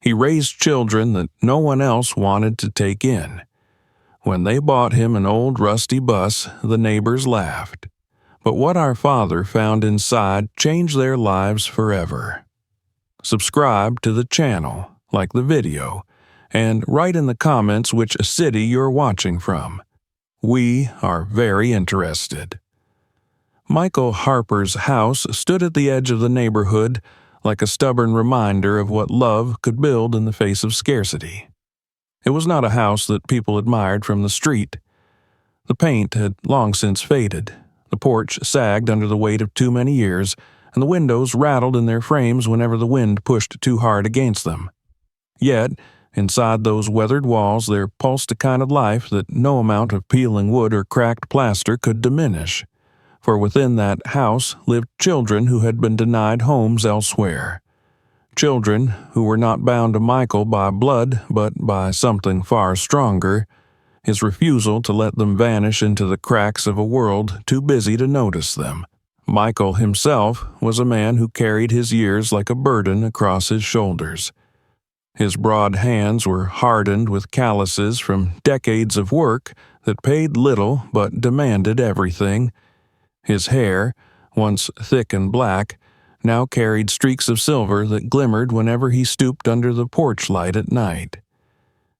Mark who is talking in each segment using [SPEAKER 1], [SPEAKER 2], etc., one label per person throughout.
[SPEAKER 1] He raised children that no one else wanted to take in. When they bought him an old rusty bus, the neighbors laughed. But what our father found inside changed their lives forever. Subscribe to the channel, like the video, and write in the comments which city you're watching from. We are very interested. Michael Harper's house stood at the edge of the neighborhood like a stubborn reminder of what love could build in the face of scarcity. It was not a house that people admired from the street. The paint had long since faded, the porch sagged under the weight of too many years, and the windows rattled in their frames whenever the wind pushed too hard against them. Yet, inside those weathered walls there pulsed a kind of life that no amount of peeling wood or cracked plaster could diminish. For within that house lived children who had been denied homes elsewhere. Children who were not bound to Michael by blood but by something far stronger, his refusal to let them vanish into the cracks of a world too busy to notice them. Michael himself was a man who carried his years like a burden across his shoulders. His broad hands were hardened with calluses from decades of work that paid little but demanded everything. His hair, once thick and black, now carried streaks of silver that glimmered whenever he stooped under the porch light at night.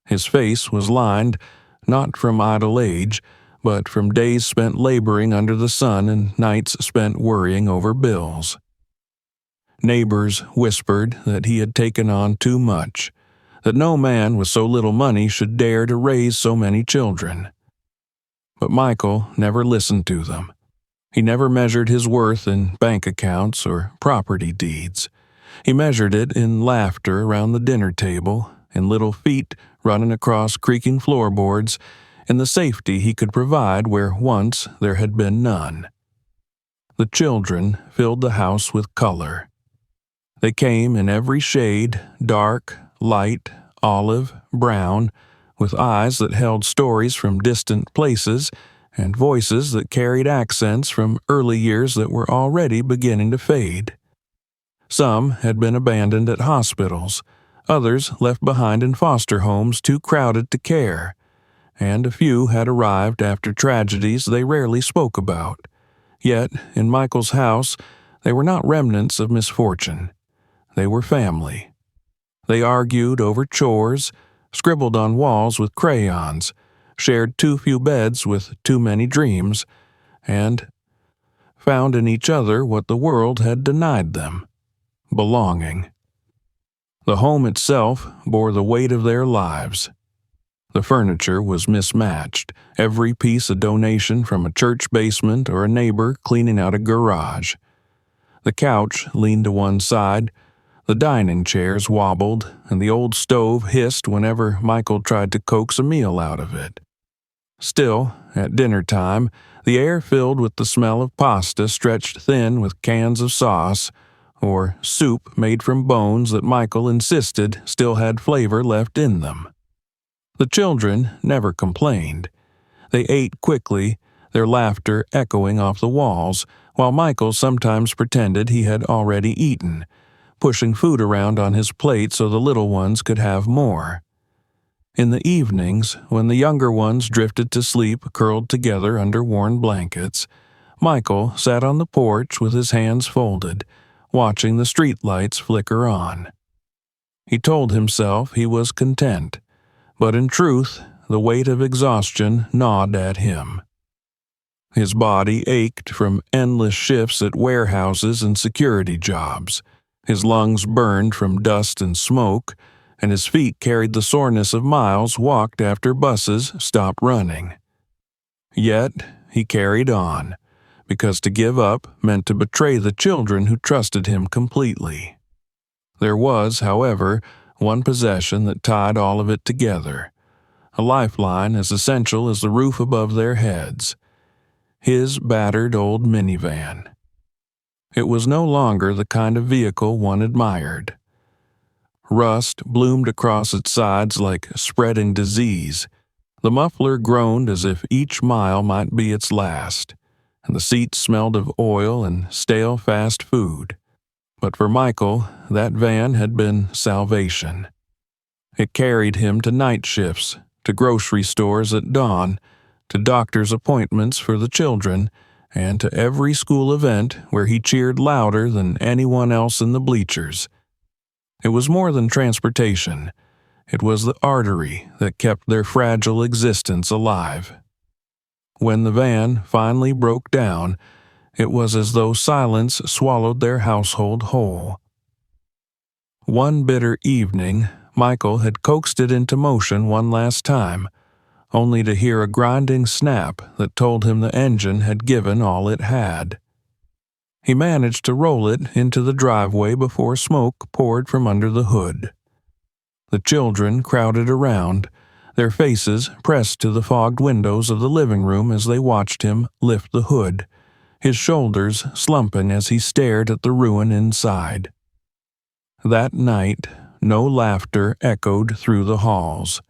[SPEAKER 1] His face was lined, not from idle age, but from days spent laboring under the sun and nights spent worrying over bills. Neighbors whispered that he had taken on too much, that no man with so little money should dare to raise so many children. But Michael never listened to them. He never measured his worth in bank accounts or property deeds. He measured it in laughter around the dinner table, in little feet running across creaking floorboards, in the safety he could provide where once there had been none. The children filled the house with color. They came in every shade, dark, light, olive, brown, with eyes that held stories from distant places and voices that carried accents from early years that were already beginning to fade. Some had been abandoned at hospitals, others left behind in foster homes too crowded to care, and a few had arrived after tragedies they rarely spoke about. Yet, in Michael's house, they were not remnants of misfortune. They were family. They argued over chores, scribbled on walls with crayons, shared too few beds with too many dreams, and found in each other what the world had denied them: belonging. The home itself bore the weight of their lives. The furniture was mismatched, every piece a donation from a church basement or a neighbor cleaning out a garage. The couch leaned to one side, the dining chairs wobbled, and the old stove hissed whenever Michael tried to coax a meal out of it. Still, at dinner time, the air filled with the smell of pasta stretched thin with cans of sauce, or soup made from bones that Michael insisted still had flavor left in them. The children never complained. They ate quickly, their laughter echoing off the walls, while Michael sometimes pretended he had already eaten, pushing food around on his plate so the little ones could have more. In the evenings, when the younger ones drifted to sleep curled together under worn blankets, Michael sat on the porch with his hands folded, watching the streetlights flicker on. He told himself he was content, but in truth, the weight of exhaustion gnawed at him. His body ached from endless shifts at warehouses and security jobs. His lungs burned from dust and smoke, and his feet carried the soreness of miles walked after buses stopped running. Yet he carried on, because to give up meant to betray the children who trusted him completely. There was, however, one possession that tied all of it together, a lifeline as essential as the roof above their heads: his battered old minivan. It was no longer the kind of vehicle one admired. Rust bloomed across its sides like spreading disease. The muffler groaned as if each mile might be its last, and the seats smelled of oil and stale fast food. But for Michael, that van had been salvation. It carried him to night shifts, to grocery stores at dawn, to doctor's appointments for the children, and to every school event where he cheered louder than anyone else in the bleachers. It was more than transportation. It was the artery that kept their fragile existence alive. When the van finally broke down, it was as though silence swallowed their household whole. One bitter evening, Michael had coaxed it into motion one last time, only to hear a grinding snap that told him the engine had given all it had. He managed to roll it into the driveway before smoke poured from under the hood. The children crowded around, their faces pressed to the fogged windows of the living room as they watched him lift the hood, his shoulders slumping as he stared at the ruin inside. That night, no laughter echoed through the halls.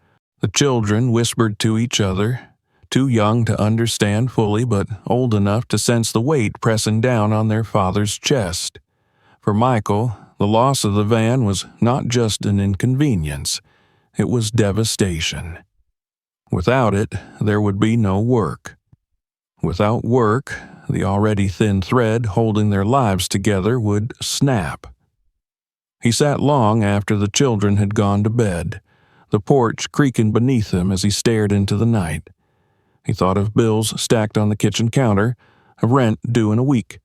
[SPEAKER 1] The children whispered to each other, too young to understand fully but old enough to sense the weight pressing down on their father's chest. For Michael, the loss of the van was not just an inconvenience, it was devastation. Without it, there would be no work. Without work, the already thin thread holding their lives together would snap. He sat long after the children had gone to bed, the porch creaking beneath him as he stared into the night. He thought of bills stacked on the kitchen counter, of rent due in a week,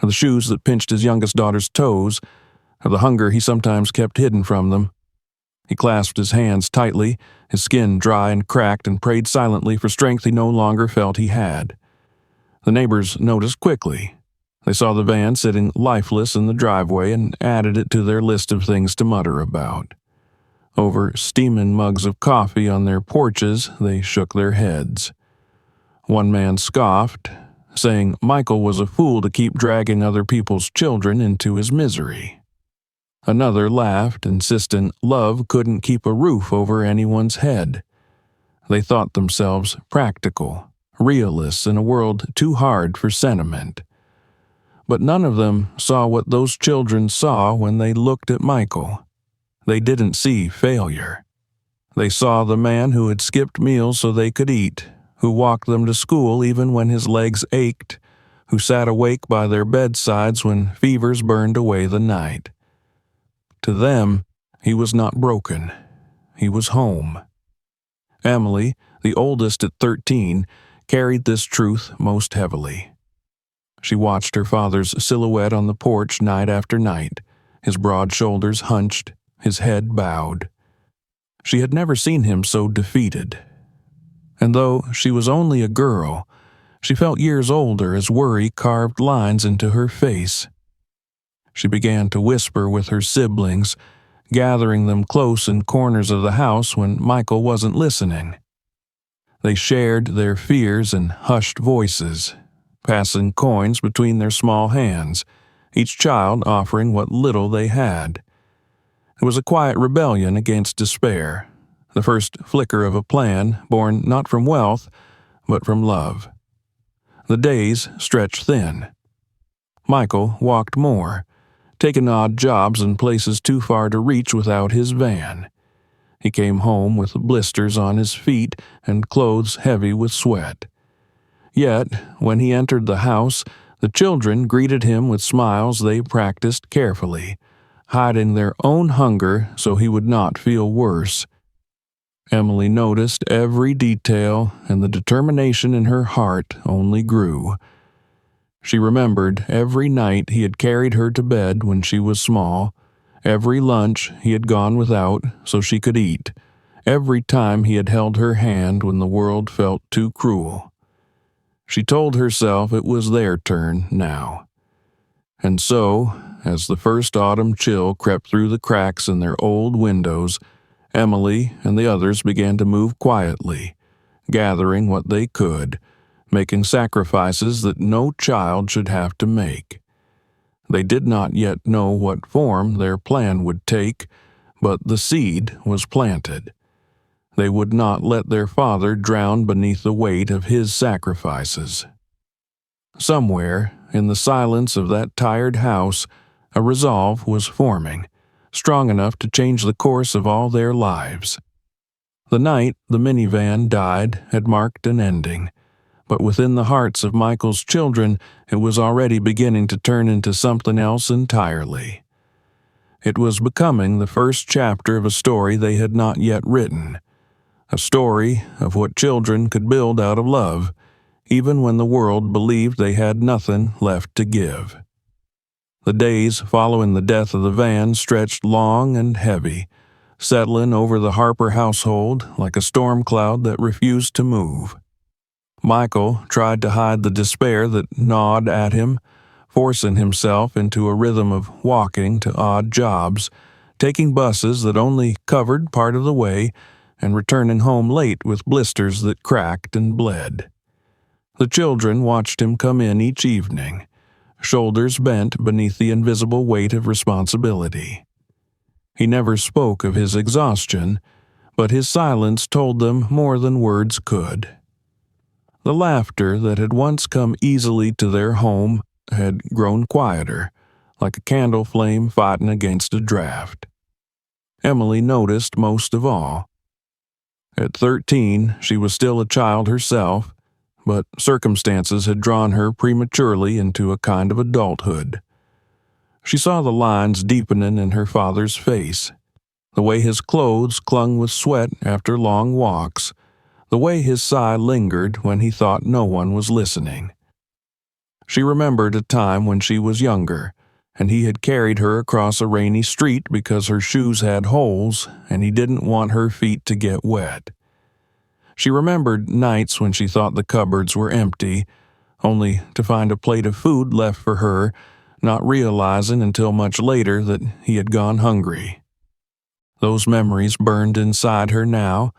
[SPEAKER 1] of the shoes that pinched his youngest daughter's toes, of the hunger he sometimes kept hidden from them. He clasped his hands tightly, his skin dry and cracked, and prayed silently for strength he no longer felt he had. The neighbors noticed quickly. They saw the van sitting lifeless in the driveway and added it to their list of things to mutter about. Over steaming mugs of coffee on their porches, they shook their heads. One man scoffed, saying Michael was a fool to keep dragging other people's children into his misery. Another laughed, insisting love couldn't keep a roof over anyone's head. They thought themselves practical, realists in a world too hard for sentiment. But none of them saw what those children saw when they looked at Michael. They didn't see failure. They saw the man who had skipped meals so they could eat, who walked them to school even when his legs ached, who sat awake by their bedsides when fevers burned away the night. To them, he was not broken. He was home. Emily, the oldest at 13, carried this truth most heavily. She watched her father's silhouette on the porch night after night, his broad shoulders hunched, his head bowed. She had never seen him so defeated. And though she was only a girl, she felt years older as worry carved lines into her face. She began to whisper with her siblings, gathering them close in corners of the house when Michael wasn't listening. They shared their fears in hushed voices, passing coins between their small hands, each child offering what little they had. It was a quiet rebellion against despair, the first flicker of a plan born not from wealth, but from love. The days stretched thin. Michael walked more, taking odd jobs in places too far to reach without his van. He came home with blisters on his feet and clothes heavy with sweat. Yet, when he entered the house, the children greeted him with smiles they practiced carefully, hiding their own hunger so he would not feel worse. Emily noticed every detail, and the determination in her heart only grew. She remembered every night he had carried her to bed when she was small, every lunch he had gone without so she could eat, every time he had held her hand when the world felt too cruel. She told herself it was their turn now. And so, as the first autumn chill crept through the cracks in their old windows, Emily and the others began to move quietly, gathering what they could, making sacrifices that no child should have to make. They did not yet know what form their plan would take, but the seed was planted. They would not let their father drown beneath the weight of his sacrifices. Somewhere, in the silence of that tired house, a resolve was forming, strong enough to change the course of all their lives. The night the minivan died had marked an ending, but within the hearts of Michael's children, it was already beginning to turn into something else entirely. It was becoming the first chapter of a story they had not yet written, a story of what children could build out of love, even when the world believed they had nothing left to give. The days following the death of the van stretched long and heavy, settling over the Harper household like a storm cloud that refused to move. Michael tried to hide the despair that gnawed at him, forcing himself into a rhythm of walking to odd jobs, taking buses that only covered part of the way, and returning home late with blisters that cracked and bled. The children watched him come in each evening, shoulders bent beneath the invisible weight of responsibility. He never spoke of his exhaustion, but his silence told them more than words could. The laughter that had once come easily to their home had grown quieter, like a candle flame fighting against a draft. Emily noticed most of all. At 13, she was still a child herself, but circumstances had drawn her prematurely into a kind of adulthood. She saw the lines deepening in her father's face, the way his clothes clung with sweat after long walks, the way his sigh lingered when he thought no one was listening. She remembered a time when she was younger, and he had carried her across a rainy street because her shoes had holes and he didn't want her feet to get wet. She remembered nights when she thought the cupboards were empty, only to find a plate of food left for her, not realizing until much later that he had gone hungry. Those memories burned inside her now,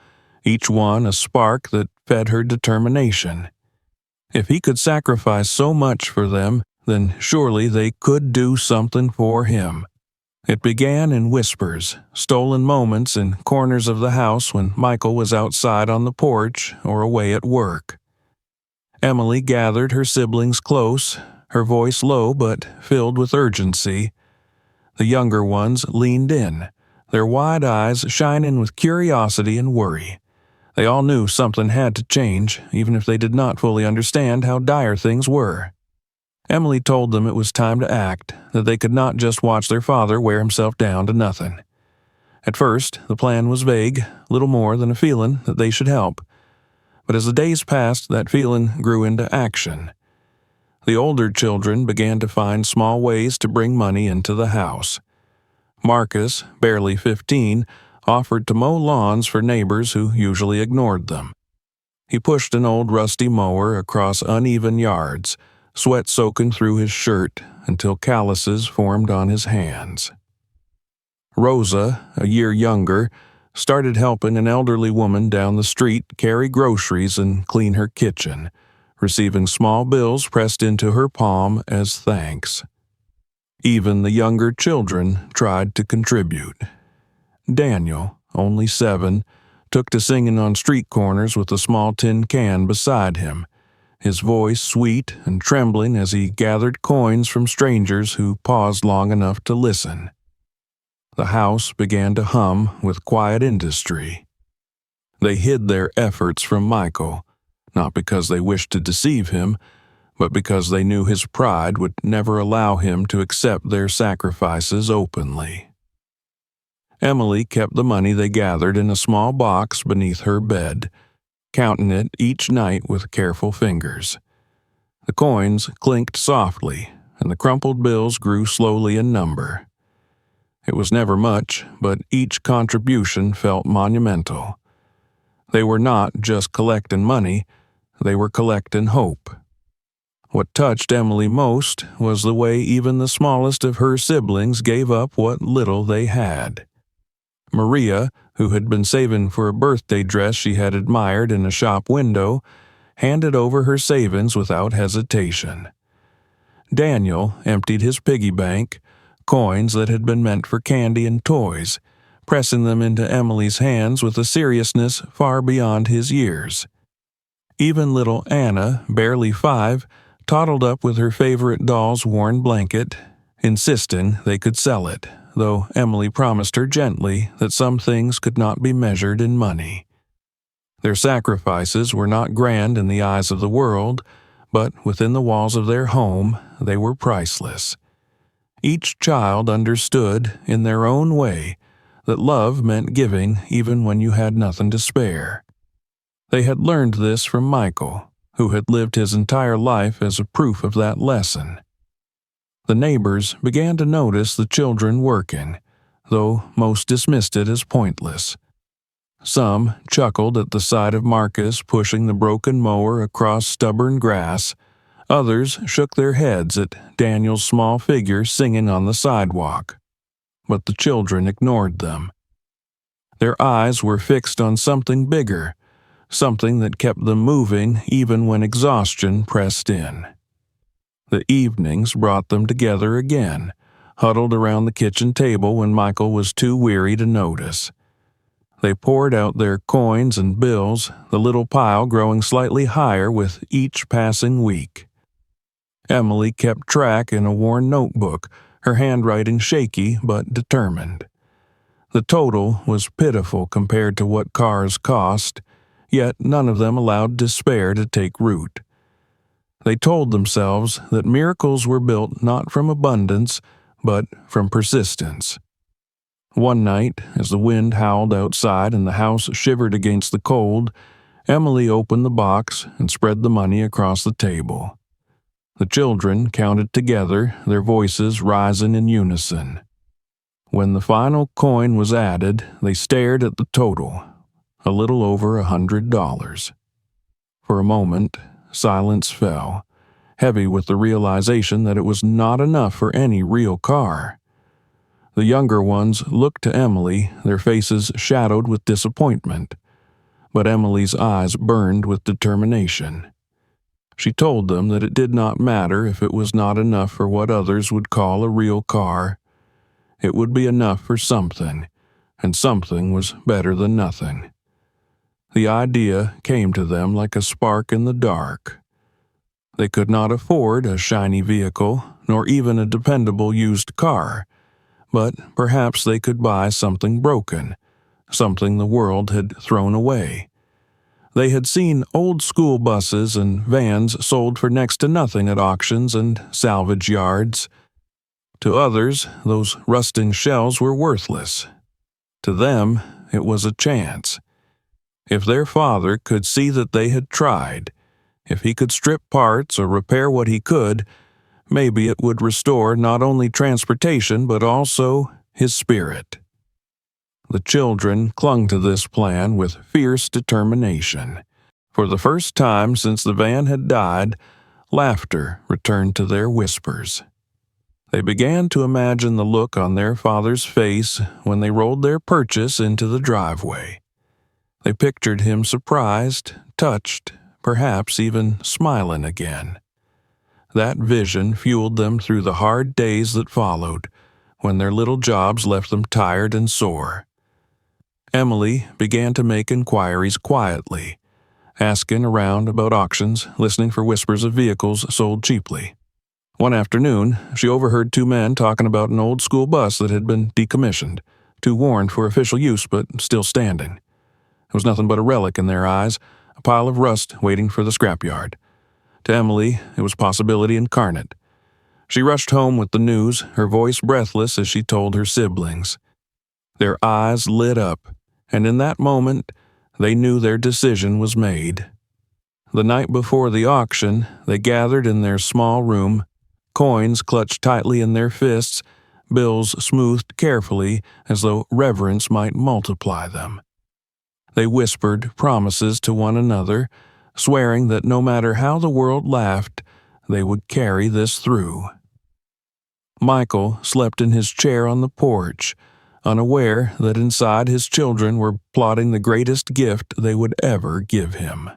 [SPEAKER 1] each one a spark that fed her determination. If he could sacrifice so much for them, then surely they could do something for him. It began in whispers, stolen moments in corners of the house when Michael was outside on the porch or away at work. Emily gathered her siblings close, her voice low but filled with urgency. The younger ones leaned in, their wide eyes shining with curiosity and worry. They all knew something had to change, even if they did not fully understand how dire things were. Emily told them it was time to act, that they could not just watch their father wear himself down to nothing. At first, the plan was vague, little more than a feeling that they should help. But as the days passed, that feeling grew into action. The older children began to find small ways to bring money into the house. Marcus, barely 15, offered to mow lawns for neighbors who usually ignored them. He pushed an old rusty mower across uneven yards, sweat soaking through his shirt until calluses formed on his hands. Rosa, a year younger, started helping an elderly woman down the street carry groceries and clean her kitchen, receiving small bills pressed into her palm as thanks. Even the younger children tried to contribute. Daniel, only 7, took to singing on street corners with a small tin can beside him, his voice sweet and trembling as he gathered coins from strangers who paused long enough to listen. The house began to hum with quiet industry. They hid their efforts from Michael, not because they wished to deceive him, but because they knew his pride would never allow him to accept their sacrifices openly. Emily kept the money they gathered in a small box beneath her bed, counting it each night with careful fingers. The coins clinked softly, and the crumpled bills grew slowly in number. It was never much, but each contribution felt monumental. They were not just collecting money, they were collecting hope. What touched Emily most was the way even the smallest of her siblings gave up what little they had. Maria, who had been saving for a birthday dress she had admired in a shop window, handed over her savings without hesitation. Daniel emptied his piggy bank, coins that had been meant for candy and toys, pressing them into Emily's hands with a seriousness far beyond his years. Even little Anna, barely 5, toddled up with her favorite doll's worn blanket, insisting they could sell it, though Emily promised her gently that some things could not be measured in money. Their sacrifices were not grand in the eyes of the world, but within the walls of their home they were priceless. Each child understood, in their own way, that love meant giving even when you had nothing to spare. They had learned this from Michael, who had lived his entire life as a proof of that lesson. The neighbors began to notice the children working, though most dismissed it as pointless. Some chuckled at the sight of Marcus pushing the broken mower across stubborn grass. Others shook their heads at Daniel's small figure singing on the sidewalk. But the children ignored them. Their eyes were fixed on something bigger, something that kept them moving even when exhaustion pressed in. The evenings brought them together again, huddled around the kitchen table when Michael was too weary to notice. They poured out their coins and bills, the little pile growing slightly higher with each passing week. Emily kept track in a worn notebook, her handwriting shaky but determined. The total was pitiful compared to what cars cost, yet none of them allowed despair to take root. They told themselves that miracles were built not from abundance, but from persistence. One night, as the wind howled outside and the house shivered against the cold, Emily opened the box and spread the money across the table. The children counted together, their voices rising in unison. When the final coin was added, they stared at the total, a little over $100. For a moment, silence fell, heavy with the realization that it was not enough for any real car. The younger ones looked to Emily, their faces shadowed with disappointment. But Emily's eyes burned with determination. She told them that it did not matter if it was not enough for what others would call a real car. It would be enough for something, and something was better than nothing. The idea came to them like a spark in the dark. They could not afford a shiny vehicle, nor even a dependable used car, but perhaps they could buy something broken, something the world had thrown away. They had seen old school buses and vans sold for next to nothing at auctions and salvage yards. To others, those rusting shells were worthless. To them, it was a chance. If their father could see that they had tried, if he could strip parts or repair what he could, maybe it would restore not only transportation but also his spirit. The children clung to this plan with fierce determination. For the first time since the van had died, laughter returned to their whispers. They began to imagine the look on their father's face when they rolled their purchase into the driveway. They pictured him surprised, touched, perhaps even smiling again. That vision fueled them through the hard days that followed, when their little jobs left them tired and sore. Emily began to make inquiries quietly, asking around about auctions, listening for whispers of vehicles sold cheaply. One afternoon, she overheard two men talking about an old school bus that had been decommissioned, too worn for official use but still standing. It was nothing but a relic in their eyes, a pile of rust waiting for the scrapyard. To Emily, it was possibility incarnate. She rushed home with the news, her voice breathless as she told her siblings. Their eyes lit up, and in that moment, they knew their decision was made. The night before the auction, they gathered in their small room, coins clutched tightly in their fists, bills smoothed carefully as though reverence might multiply them. They whispered promises to one another, swearing that no matter how the world laughed, they would carry this through. Michael slept in his chair on the porch, unaware that inside his children were plotting the greatest gift they would ever give him.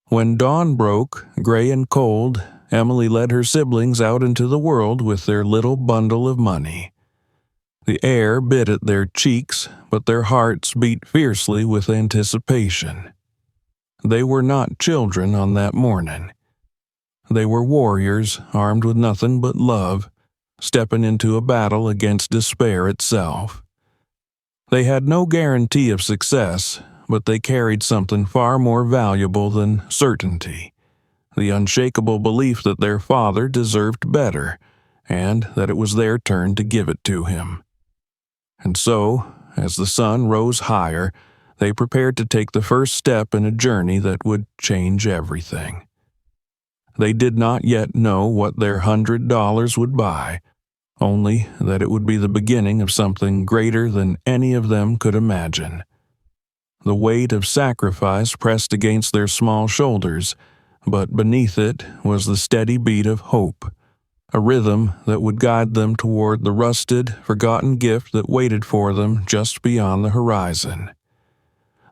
[SPEAKER 1] When dawn broke, gray and cold, Emily led her siblings out into the world with their little bundle of money. The air bit at their cheeks, but their hearts beat fiercely with anticipation. They were not children on that morning. They were warriors armed with nothing but love, stepping into a battle against despair itself. They had no guarantee of success, but they carried something far more valuable than certainty: the unshakable belief that their father deserved better, and that it was their turn to give it to him. And so, as the sun rose higher, they prepared to take the first step in a journey that would change everything. They did not yet know what their $100 would buy, only that it would be the beginning of something greater than any of them could imagine. The weight of sacrifice pressed against their small shoulders, but beneath it was the steady beat of hope, a rhythm that would guide them toward the rusted, forgotten gift that waited for them just beyond the horizon.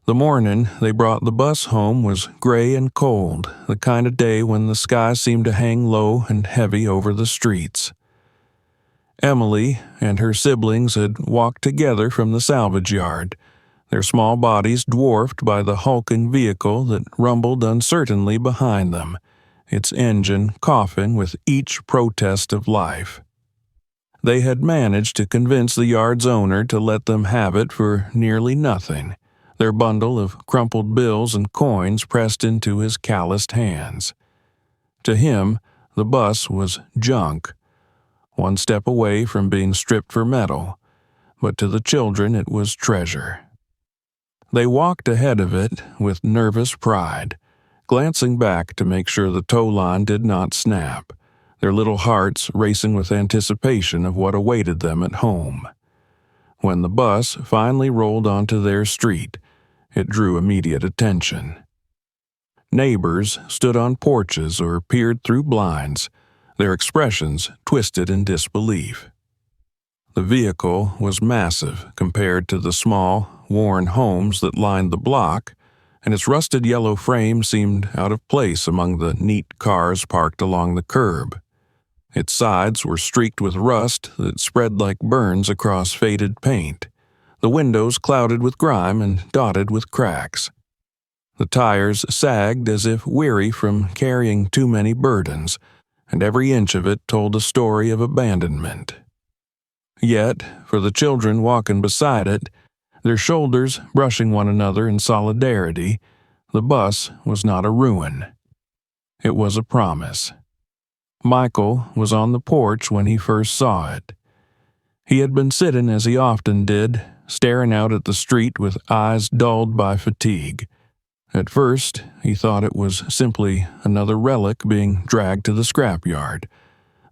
[SPEAKER 1] The morning they brought the bus home was gray and cold, the kind of day when the sky seemed to hang low and heavy over the streets. Emily and her siblings had walked together from the salvage yard, their small bodies dwarfed by the hulking vehicle that rumbled uncertainly behind them, its engine coughing with each protest of life. They had managed to convince the yard's owner to let them have it for nearly nothing, their bundle of crumpled bills and coins pressed into his calloused hands. To him, the bus was junk, one step away from being stripped for metal, but to the children it was treasure. They walked ahead of it with nervous pride, glancing back to make sure the tow line did not snap, their little hearts racing with anticipation of what awaited them at home. When the bus finally rolled onto their street, it drew immediate attention. Neighbors stood on porches or peered through blinds, their expressions twisted in disbelief. The vehicle was massive compared to the small, worn homes that lined the block, and its rusted yellow frame seemed out of place among the neat cars parked along the curb. Its sides were streaked with rust that spread like burns across faded paint, the windows clouded with grime and dotted with cracks. The tires sagged as if weary from carrying too many burdens, and every inch of it told a story of abandonment. Yet, for the children walking beside it, their shoulders brushing one another in solidarity, the bus was not a ruin. It was a promise. Michael was on the porch when he first saw it. He had been sitting as he often did, staring out at the street with eyes dulled by fatigue. At first, he thought it was simply another relic being dragged to the scrapyard,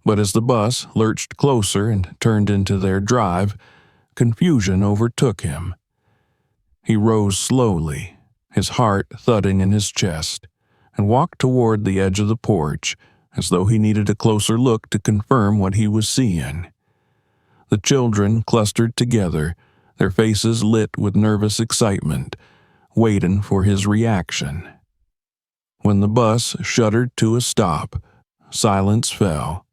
[SPEAKER 1] but as the bus lurched closer and turned into their drive, confusion overtook him. He rose slowly, his heart thudding in his chest, and walked toward the edge of the porch, as though he needed a closer look to confirm what he was seeing. The children clustered together, their faces lit with nervous excitement, waiting for his reaction. When the bus shuddered to a stop, silence fell.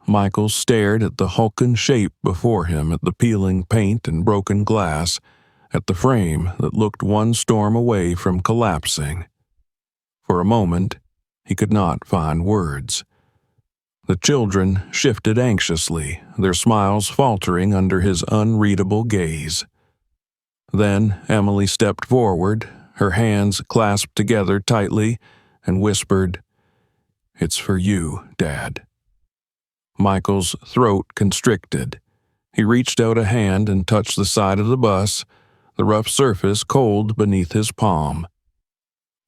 [SPEAKER 1] Michael stared at the hulking shape before him, at the peeling paint and broken glass, at the frame that looked one storm away from collapsing. For a moment, he could not find words. The children shifted anxiously, their smiles faltering under his unreadable gaze. Then Emily stepped forward, her hands clasped together tightly, and whispered, "It's for you, Dad." Michael's throat constricted. He reached out a hand and touched the side of the bus, the rough surface cold beneath his palm.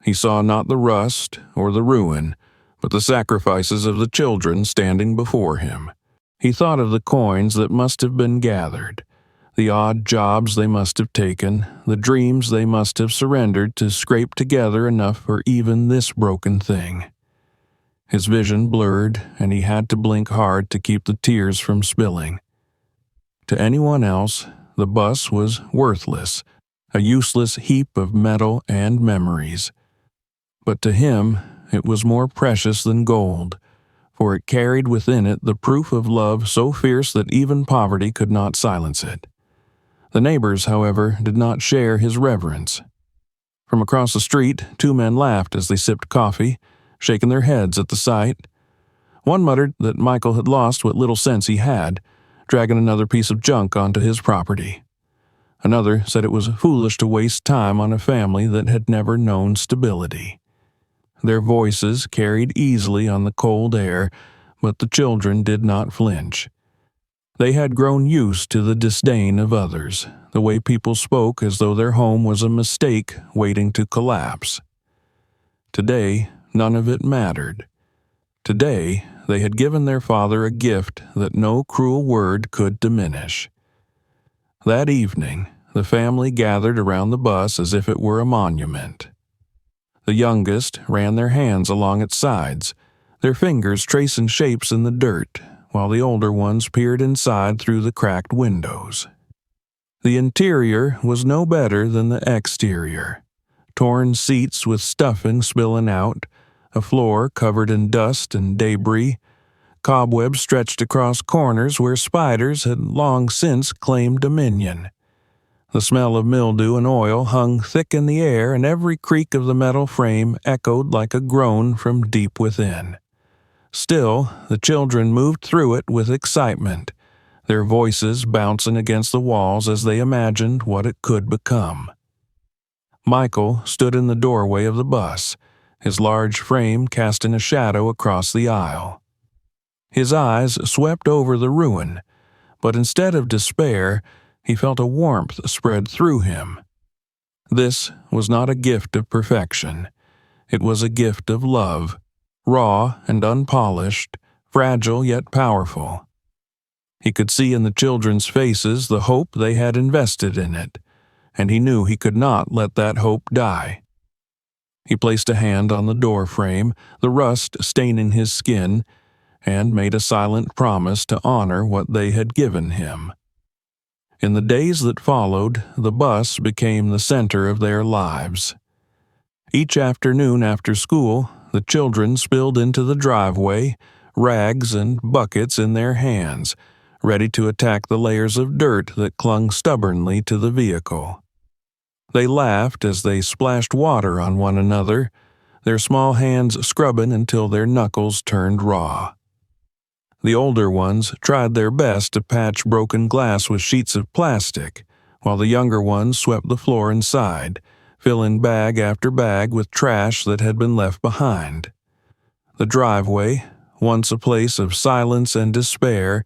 [SPEAKER 1] He saw not the rust or the ruin, but the sacrifices of the children standing before him. He thought of the coins that must have been gathered, the odd jobs they must have taken, the dreams they must have surrendered to scrape together enough for even this broken thing. His vision blurred, and he had to blink hard to keep the tears from spilling. To anyone else, the bus was worthless, a useless heap of metal and memories. But to him, it was more precious than gold, for it carried within it the proof of love so fierce that even poverty could not silence it. The neighbors, however, did not share his reverence. From across the street, two men laughed as they sipped coffee, shaking their heads at the sight. One muttered that Michael had lost what little sense he had, dragging another piece of junk onto his property. Another said it was foolish to waste time on a family that had never known stability. Their voices carried easily on the cold air, but the children did not flinch. They had grown used to the disdain of others, the way people spoke as though their home was a mistake waiting to collapse. Today, none of it mattered. Today, they had given their father a gift that no cruel word could diminish. That evening, the family gathered around the bus as if it were a monument. The youngest ran their hands along its sides, their fingers tracing shapes in the dirt, while the older ones peered inside through the cracked windows. The interior was no better than the exterior. Torn seats with stuffing spilling out, a floor covered in dust and debris, cobwebs stretched across corners where spiders had long since claimed dominion. The smell of mildew and oil hung thick in the air, and every creak of the metal frame echoed like a groan from deep within. Still, the children moved through it with excitement, their voices bouncing against the walls as they imagined what it could become. Michael stood in the doorway of the bus, his large frame casting a shadow across the aisle. His eyes swept over the ruin, but instead of despair, he felt a warmth spread through him. This was not a gift of perfection. It was a gift of love, raw and unpolished, fragile yet powerful. He could see in the children's faces the hope they had invested in it, and he knew he could not let that hope die. He placed a hand on the door frame, the rust staining his skin, and made a silent promise to honor what they had given him. In the days that followed, the bus became the center of their lives. Each afternoon after school, the children spilled into the driveway, rags and buckets in their hands, ready to attack the layers of dirt that clung stubbornly to the vehicle. They laughed as they splashed water on one another, their small hands scrubbing until their knuckles turned raw. The older ones tried their best to patch broken glass with sheets of plastic, while the younger ones swept the floor inside, filling bag after bag with trash that had been left behind. The driveway, once a place of silence and despair,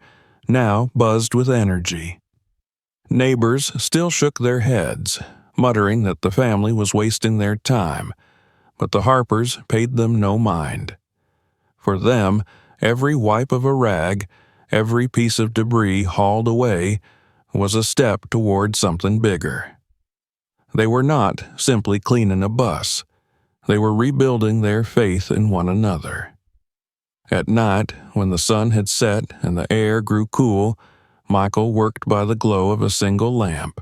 [SPEAKER 1] now buzzed with energy. Neighbors still shook their heads, muttering that the family was wasting their time, but the Harpers paid them no mind. For them, every wipe of a rag, every piece of debris hauled away, was a step toward something bigger. They were not simply cleaning a bus. They were rebuilding their faith in one another. At night, when the sun had set and the air grew cool, Michael worked by the glow of a single lamp,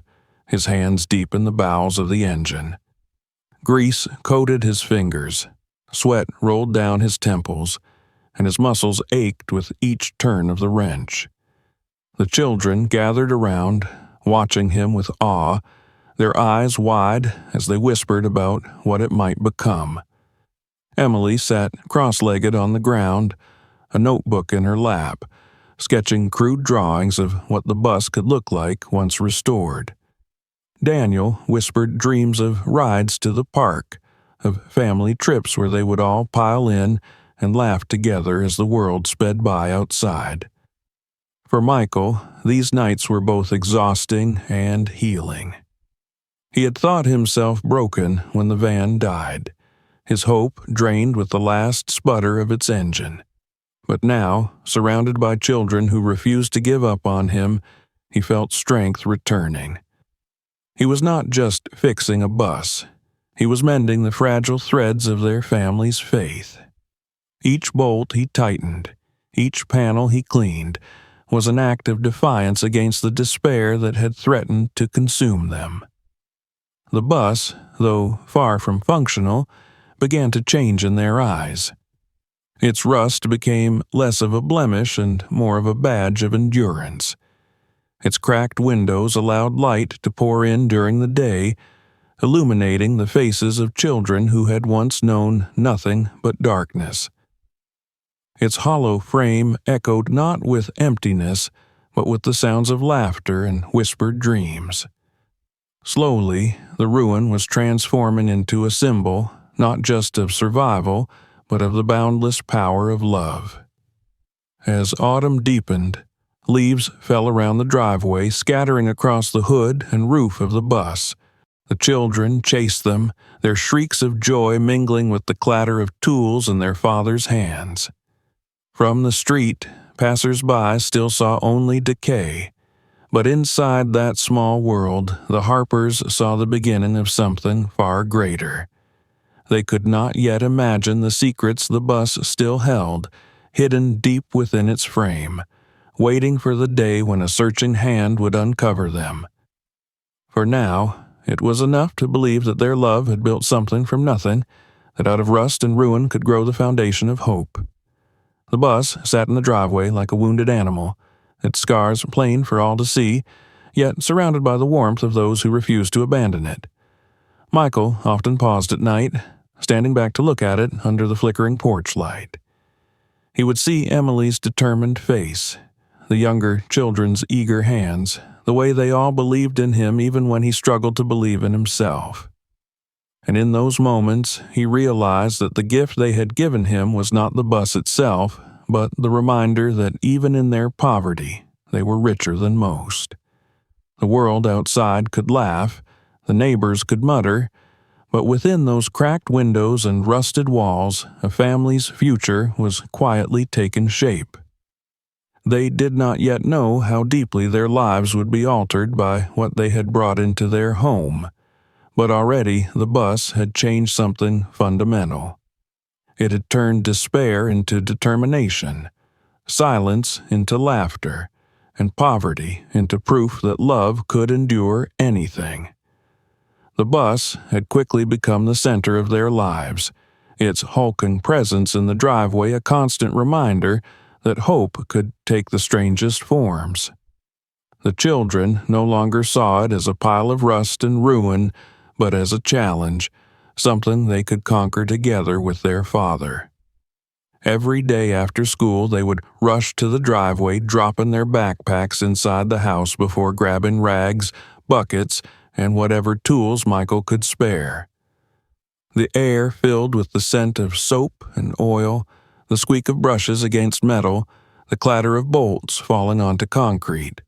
[SPEAKER 1] his hands deep in the bowels of the engine. Grease coated his fingers, sweat rolled down his temples, and his muscles ached with each turn of the wrench. The children gathered around, watching him with awe, their eyes wide as they whispered about what it might become. Emily sat cross-legged on the ground, a notebook in her lap, sketching crude drawings of what the bus could look like once restored. Daniel whispered dreams of rides to the park, of family trips where they would all pile in and laugh together as the world sped by outside. For Michael, these nights were both exhausting and healing. He had thought himself broken when the van died, his hope drained with the last sputter of its engine. But now, surrounded by children who refused to give up on him, he felt strength returning. He was not just fixing a bus. He was mending the fragile threads of their family's faith. Each bolt he tightened, each panel he cleaned, was an act of defiance against the despair that had threatened to consume them. The bus, though far from functional, began to change in their eyes. Its rust became less of a blemish and more of a badge of endurance. Its cracked windows allowed light to pour in during the day, illuminating the faces of children who had once known nothing but darkness. Its hollow frame echoed not with emptiness, but with the sounds of laughter and whispered dreams. Slowly, the ruin was transforming into a symbol, not just of survival, but of the boundless power of love. As autumn deepened, leaves fell around the driveway, scattering across the hood and roof of the bus. The children chased them, their shrieks of joy mingling with the clatter of tools in their father's hands. From the street, passers-by still saw only decay, but inside that small world, the Harpers saw the beginning of something far greater. They could not yet imagine the secrets the bus still held, hidden deep within its frame, waiting for the day when a searching hand would uncover them. For now, it was enough to believe that their love had built something from nothing, that out of rust and ruin could grow the foundation of hope. The bus sat in the driveway like a wounded animal, its scars plain for all to see, yet surrounded by the warmth of those who refused to abandon it. Michael often paused at night, standing back to look at it under the flickering porch light. He would see Emily's determined face, the younger children's eager hands, the way they all believed in him even when he struggled to believe in himself. And in those moments, he realized that the gift they had given him was not the bus itself, but the reminder that even in their poverty, they were richer than most. The world outside could laugh, the neighbors could mutter, but within those cracked windows and rusted walls, a family's future was quietly taking shape. They did not yet know how deeply their lives would be altered by what they had brought into their home, but already the bus had changed something fundamental. It had turned despair into determination, silence into laughter, and poverty into proof that love could endure anything. The bus had quickly become the center of their lives, its hulking presence in the driveway a constant reminder that hope could take the strangest forms. The children no longer saw it as a pile of rust and ruin, but as a challenge, something they could conquer together with their father. Every day after school, they would rush to the driveway, dropping their backpacks inside the house before grabbing rags, buckets, and whatever tools Michael could spare. The air filled with the scent of soap and oil, the squeak of brushes against metal, the clatter of bolts falling onto concrete.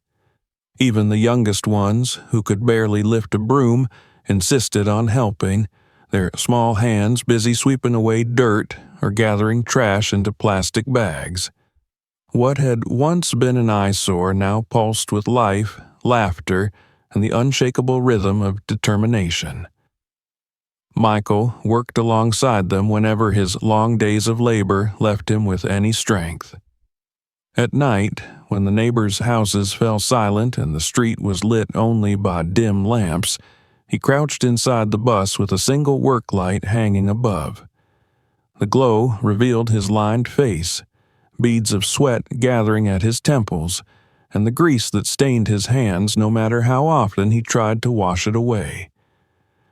[SPEAKER 1] Even the youngest ones, who could barely lift a broom, insisted on helping, their small hands busy sweeping away dirt or gathering trash into plastic bags. What had once been an eyesore now pulsed with life, laughter, and the unshakable rhythm of determination. Michael worked alongside them whenever his long days of labor left him with any strength. At night, when the neighbors' houses fell silent and the street was lit only by dim lamps, he crouched inside the bus with a single work light hanging above. The glow revealed his lined face, beads of sweat gathering at his temples, and the grease that stained his hands no matter how often he tried to wash it away.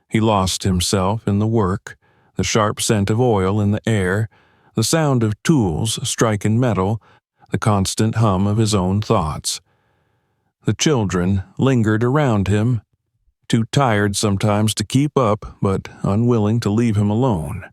[SPEAKER 1] He lost himself in the work, the sharp scent of oil in the air, the sound of tools striking metal, the constant hum of his own thoughts. The children lingered around him, too tired sometimes to keep up, but unwilling to leave him alone.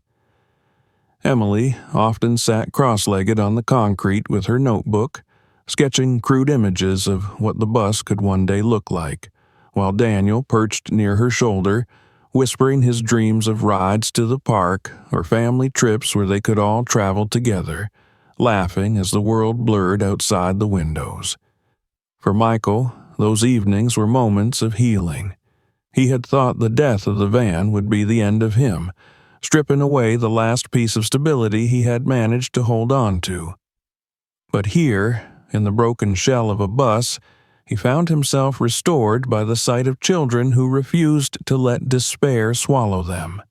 [SPEAKER 1] Emily often sat cross-legged on the concrete with her notebook, sketching crude images of what the bus could one day look like, while Daniel perched near her shoulder, whispering his dreams of rides to the park or family trips where they could all travel together, laughing as the world blurred outside the windows. For Michael, those evenings were moments of healing. He had thought the death of the van would be the end of him, stripping away the last piece of stability he had managed to hold on to. But here, in the broken shell of a bus, he found himself restored by the sight of children who refused to let despair swallow them.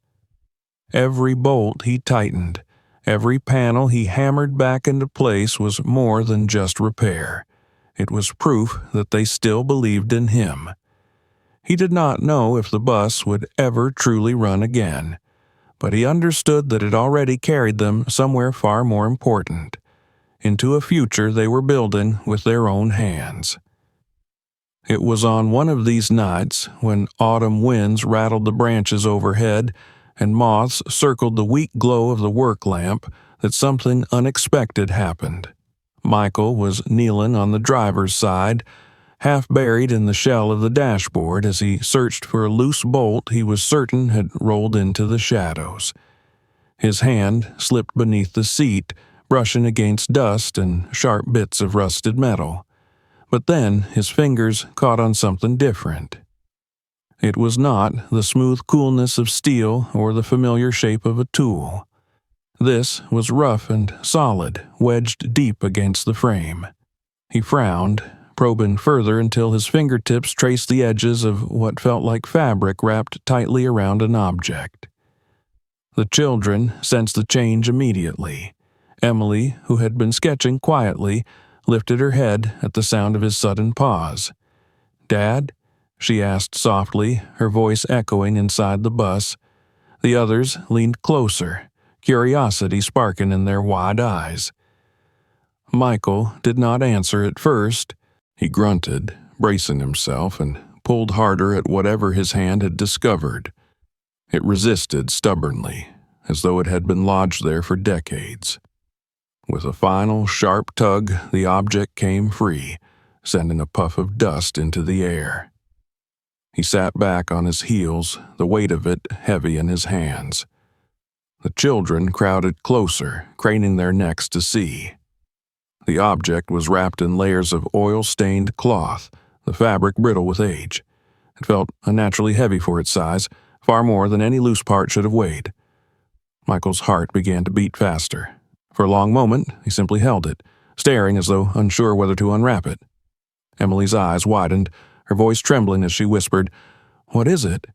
[SPEAKER 1] Every bolt he tightened, every panel he hammered back into place was more than just repair. It was proof that they still believed in him. He did not know if the bus would ever truly run again, but he understood that it already carried them somewhere far more important. into a future they were building with their own hands. It was on one of these nights, when autumn winds rattled the branches overhead and moths circled the weak glow of the work lamp, that something unexpected happened. Michael was kneeling on the driver's side, half buried in the shell of the dashboard as he searched for a loose bolt he was certain had rolled into the shadows. His hand slipped beneath the seat, brushing against dust and sharp bits of rusted metal. But then his fingers caught on something different. It was not the smooth coolness of steel or the familiar shape of a tool. This was rough and solid, wedged deep against the frame. He frowned, probing further until his fingertips traced the edges of what felt like fabric wrapped tightly around an object. The children sensed the change immediately. Emily, who had been sketching quietly, lifted her head at the sound of his sudden pause. "Dad?" she asked softly, her voice echoing inside the bus. The others leaned closer, curiosity sparking in their wide eyes. Michael did not answer at first. He grunted, bracing himself, and pulled harder at whatever his hand had discovered. It resisted stubbornly, as though it had been lodged there for decades. With a final sharp tug, the object came free, sending a puff of dust into the air. He sat back on his heels, the weight of it heavy in his hands. The children crowded closer, craning their necks to see. The object was wrapped in layers of oil-stained cloth, the fabric brittle with age. It felt unnaturally heavy for its size, far more than any loose part should have weighed. Michael's heart began to beat faster. For a long moment, he simply held it, staring as though unsure whether to unwrap it. Emily's eyes widened, her voice trembling as she whispered, "What is it?"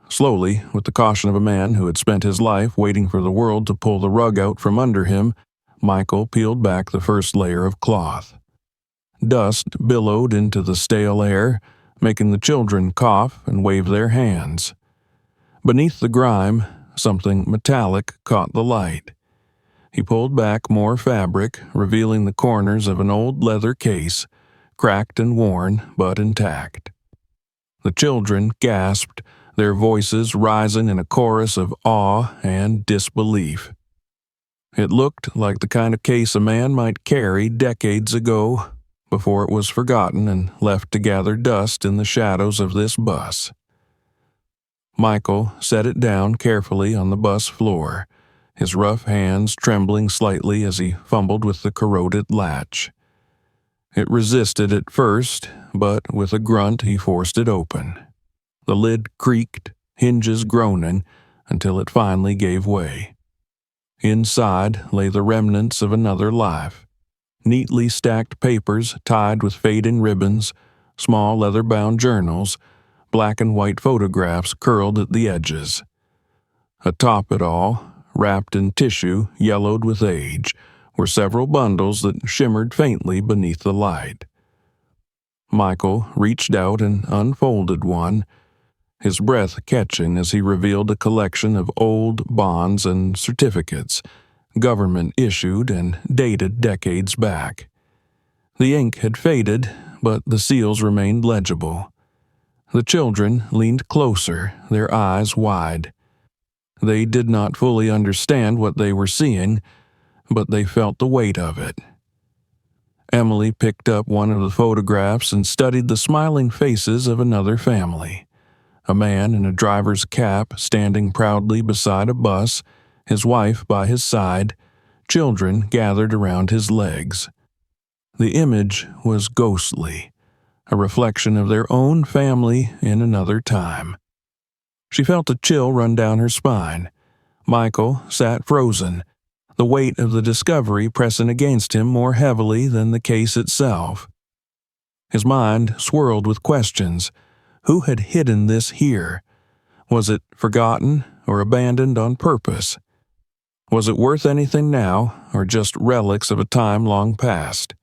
[SPEAKER 1] Slowly, with the caution of a man who had spent his life waiting for the world to pull the rug out from under him, Michael peeled back the first layer of cloth. Dust billowed into the stale air, making the children cough and wave their hands. Beneath the grime, something metallic caught the light. He pulled back more fabric, revealing the corners of an old leather case, cracked and worn, but intact. The children gasped, their voices rising in a chorus of awe and disbelief. It looked like the kind of case a man might carry decades ago, before it was forgotten and left to gather dust in the shadows of this bus. Michael set it down carefully on the bus floor, his rough hands trembling slightly as he fumbled with the corroded latch. It resisted at first, but with a grunt he forced it open. The lid creaked, hinges groaning, until it finally gave way. Inside lay the remnants of another life. Neatly stacked papers tied with fading ribbons, small leather-bound journals, black and white photographs curled at the edges. Atop it all, wrapped in tissue yellowed with age, were several bundles that shimmered faintly beneath the light. Michael reached out and unfolded one, his breath catching as he revealed a collection of old bonds and certificates, government-issued and dated decades back. The ink had faded, but the seals remained legible. The children leaned closer, their eyes wide. They did not fully understand what they were seeing, but they felt the weight of it. Emily picked up one of the photographs and studied the smiling faces of another family. A man in a driver's cap standing proudly beside a bus, his wife by his side, children gathered around his legs. The image was ghostly, a reflection of their own family in another time. She felt a chill run down her spine. Michael sat frozen, the weight of the discovery pressing against him more heavily than the case itself. His mind swirled with questions. Who had hidden this here? Was it forgotten or abandoned on purpose? Was it worth anything now, or just relics of a time long past?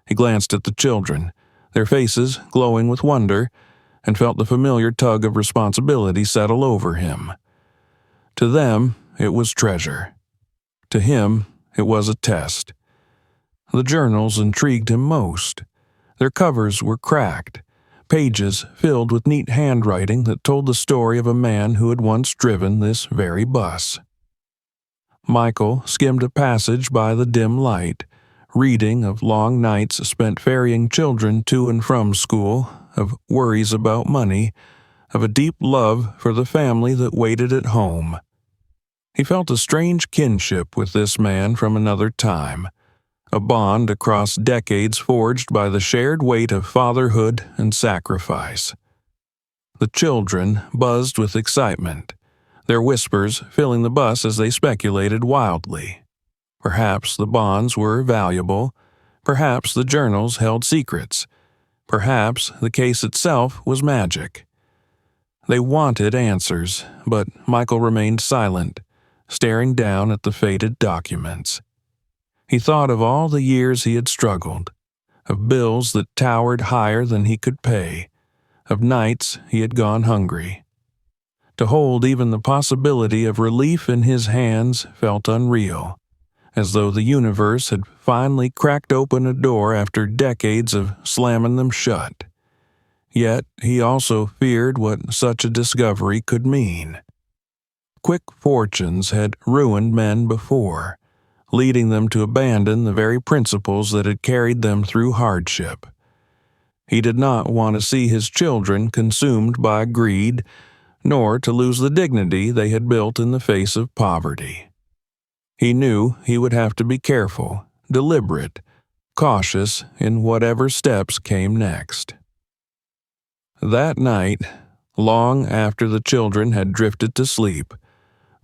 [SPEAKER 1] He glanced at the children, their faces glowing with wonder, and felt the familiar tug of responsibility settle over him. To them, it was treasure. To him, it was a test. The journals intrigued him most. Their covers were cracked, pages filled with neat handwriting that told the story of a man who had once driven this very bus. Michael skimmed a passage by the dim light, reading of long nights spent ferrying children to and from school, of worries about money, of a deep love for the family that waited at home. He felt a strange kinship with this man from another time, a bond across decades forged by the shared weight of fatherhood and sacrifice. The children buzzed with excitement, their whispers filling the bus as they speculated wildly. Perhaps the bonds were valuable, perhaps the journals held secrets, perhaps the case itself was magic. They wanted answers, but Michael remained silent, staring down at the faded documents. He thought of all the years he had struggled, of bills that towered higher than he could pay, of nights he had gone hungry. To hold even the possibility of relief in his hands felt unreal, as though the universe had finally cracked open a door after decades of slamming them shut. Yet he also feared what such a discovery could mean. Quick fortunes had ruined men before, leading them to abandon the very principles that had carried them through hardship. He did not want to see his children consumed by greed, nor to lose the dignity they had built in the face of poverty. He knew he would have to be careful, deliberate, cautious in whatever steps came next. That night, long after the children had drifted to sleep,